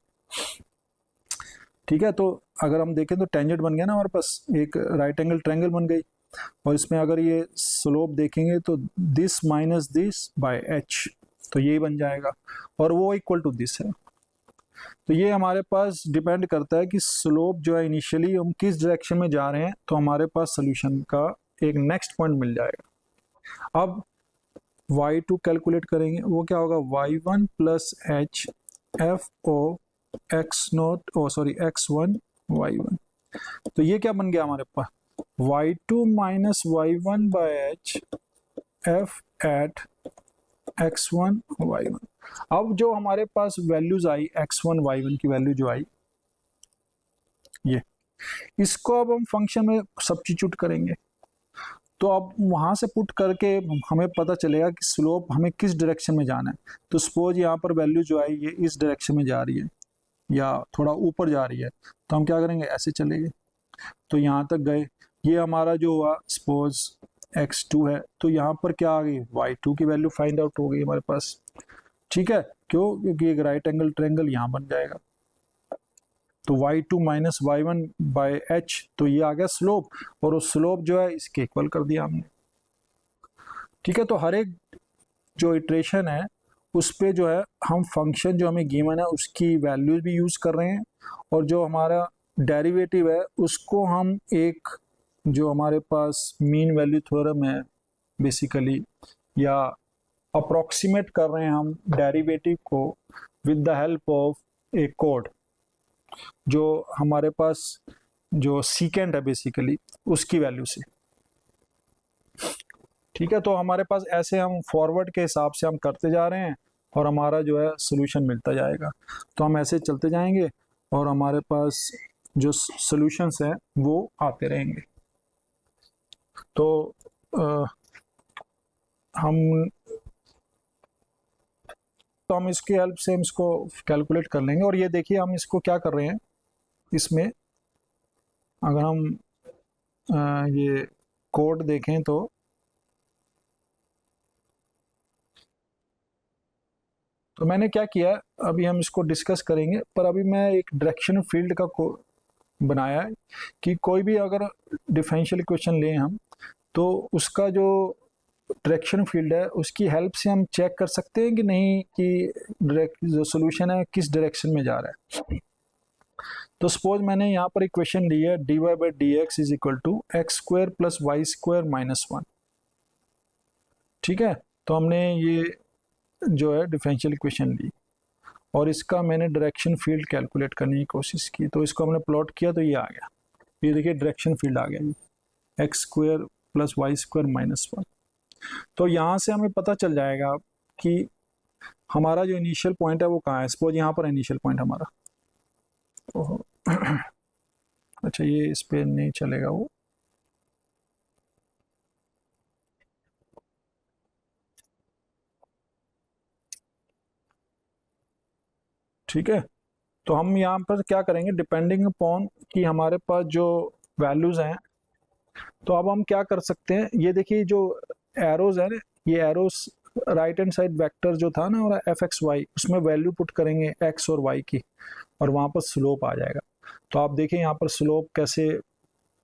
ठीक है, तो अगर हम देखें तो टेंजेंट बन गया ना हमारे पास, एक राइट एंगल ट्रायंगल बन गई, और इसमें अगर ये स्लोप देखेंगे तो this minus this by H, तो ये बन जाएगा और वो इक्वल टू दिस है। तो ये हमारे पास डिपेंड करता है कि स्लोप जो है इनिशियली हम किस डायरेक्शन में जा रहे हैं, तो हमारे पास सोल्यूशन का एक नेक्स्ट पॉइंट मिल जाएगा। अब y2 कैलकुलेट करेंगे, वो क्या होगा y1 plus H F O X not O sorry X one Y one. तो ये क्या बन गया हमारे पास y2 minus Y one by H F at X one Y one. अब जो हमारे पास वैल्यूज आई एक्स वन वाई वन की वैल्यू जो आई, ये इसको अब हम फंक्शन में सब्स्टिट्यूट करेंगे। तो अब वहां से पुट करके हमें पता चलेगा कि स्लोप हमें किस डायरेक्शन में जाना है। तो सपोज यहाँ पर वैल्यू जो आई ये इस डायरेक्शन में जा रही है या थोड़ा ऊपर जा रही है, तो हम क्या करेंगे ऐसे चलेंगे, तो यहाँ तक गए, ये हमारा जो हुआ सपोज x2 है, तो यहाँ पर क्या आ गई y2 की वैल्यू फाइंड आउट हो गई हमारे पास। ठीक है, क्यों, क्योंकि एक राइट एंगल ट्रायंगल यहाँ बन जाएगा। तो y2 minus Y one by H, तो ये आ गया स्लोप, और उस स्लोप जो है इसके इक्वल कर दिया हमने। ठीक है, तो हर एक जो इटरेशन है उस पे जो है हम फंक्शन जो हमें गिवन है उसकी वैल्यूज भी यूज कर रहे हैं, और जो हमारा डेरिवेटिव है उसको हम एक जो हमारे पास मीन वैल्यू थ्योरम है बेसिकली, या अप्रोक्सीमेट कर रहे हैं हम डेरिवेटिव को with the help of A code जो हमारे पास जो सीकेंड है बेसिकली उसकी वैल्यू से। ठीक है, तो हमारे पास ऐसे हम फॉरवर्ड के हिसाब से हम करते जा रहे हैं और हमारा जो है सोल्यूशन मिलता जाएगा। तो हम ऐसे चलते जाएंगे और हमारे पास जो सॉल्यूशंस हैं वो आते रहेंगे। तो हम हम इसकी हेल्प से हम इसको कैलकुलेट कर लेंगे। और ये देखिए हम इसको क्या कर रहे हैं, इसमें अगर हम ये कोड देखें तो तो मैंने क्या किया, अभी हम इसको डिस्कस करेंगे, पर अभी मैं एक डायरेक्शन फील्ड का बनाया है कि कोई भी अगर डिफरेंशियल इक्वेशन लें हम, तो उसका जो डायरेक्शन फील्ड है उसकी हेल्प से हम चेक कर सकते हैं कि नहीं कि जो सोल्यूशन है किस डायरेक्शन में जा रहा है। तो सपोज मैंने यहाँ पर इक्वेशन ली है dy by D X is equal to X square plus Y square minus 1। ठीक है, तो हमने ये जो है डिफरेंशियल इक्वेशन ली और इसका मैंने डायरेक्शन फील्ड कैलकुलेट करने की कोशिश की, तो इसको हमने प्लॉट किया तो ये आ गया, ये देखिए डायरेक्शन फील्ड आ गया X square plus Y square minus 1। तो यहाँ से हमें पता चल जाएगा कि हमारा जो इनिशियल पॉइंट है वो कहाँ है। सपोज यहाँ पर इनिशियल पॉइंट हमारा, अच्छा ये इस पर नहीं चलेगा वो, ठीक है। तो हम यहाँ पर क्या करेंगे, डिपेंडिंग अपॉन कि हमारे पास जो वैल्यूज हैं, तो अब हम क्या कर सकते हैं, ये देखिए जो एरोज है ना, ये arrows right hand side vector जो था ना और एफ एक्स वाई, उसमें वैल्यू पुट करेंगे एक्स और वाई की और वहाँ पर स्लोप आ जाएगा। तो आप देखिए यहाँ पर स्लोप कैसे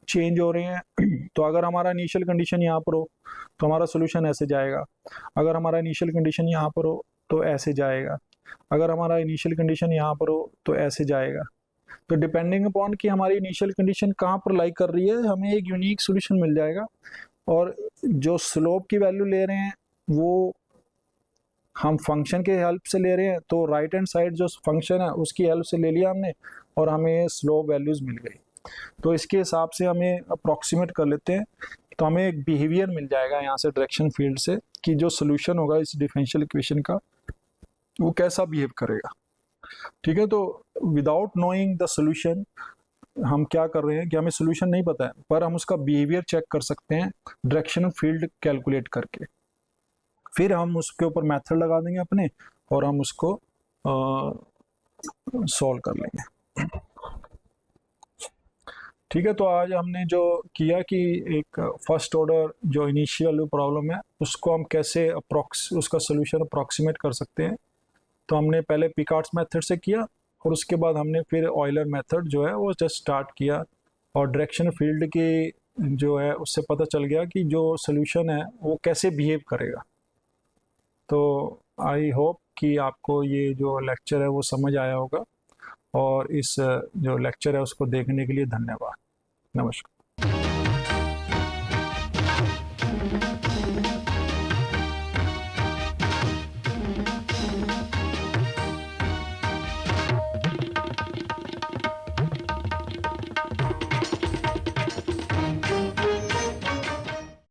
चेंज हो रहे हैं। तो अगर हमारा इनिशियल कंडीशन यहाँ पर हो तो हमारा सोल्यूशन ऐसे जाएगा, अगर हमारा इनिशियल कंडीशन यहाँ पर हो तो ऐसे जाएगा, अगर हमारा इनिशियल कंडीशन यहाँ पर हो तो ऐसे जाएगा। तो डिपेंडिंग अपॉन कि हमारी इनिशियल कंडीशन कहाँ पर लाई कर रही है, हमें एक यूनिक सोल्यूशन मिल जाएगा। और जो स्लोप की वैल्यू ले रहे हैं वो हम फंक्शन के हेल्प से ले रहे हैं, तो राइट हैंड साइड जो फंक्शन है उसकी हेल्प से ले लिया हमने और हमें स्लोप वैल्यूज मिल गई। तो इसके हिसाब से हमें अप्रोक्सीमेट कर लेते हैं, तो हमें एक बिहेवियर मिल जाएगा यहाँ से डायरेक्शन फील्ड से कि जो सोल्यूशन होगा इस डिफरेंशियल इक्वेशन का वो कैसा बिहेव करेगा। ठीक है, तो विदाउट नोइंग द सोल्यूशन हम क्या कर रहे हैं कि हमें सोल्यूशन नहीं पता है पर हम उसका बिहेवियर चेक कर सकते हैं डायरेक्शन फील्ड कैलकुलेट करके, फिर हम उसके ऊपर मेथड लगा देंगे अपने और हम उसको सॉल्व कर लेंगे। ठीक है, तो आज हमने जो किया कि एक फर्स्ट ऑर्डर जो इनिशियल प्रॉब्लम है उसको हम कैसे उसका सोल्यूशन अप्रॉक्सीमेट कर सकते हैं। तो हमने पहले पिकार्ड्स मेथड से किया और उसके बाद हमने फिर ऑयलर मेथड जो है वो जस्ट स्टार्ट किया और डायरेक्शन फील्ड की जो है उससे पता चल गया कि जो सोल्यूशन है वो कैसे बिहेव करेगा। तो आई होप कि आपको ये जो लेक्चर है वो समझ आया होगा और इस जो लेक्चर है उसको देखने के लिए धन्यवाद। नमस्कार।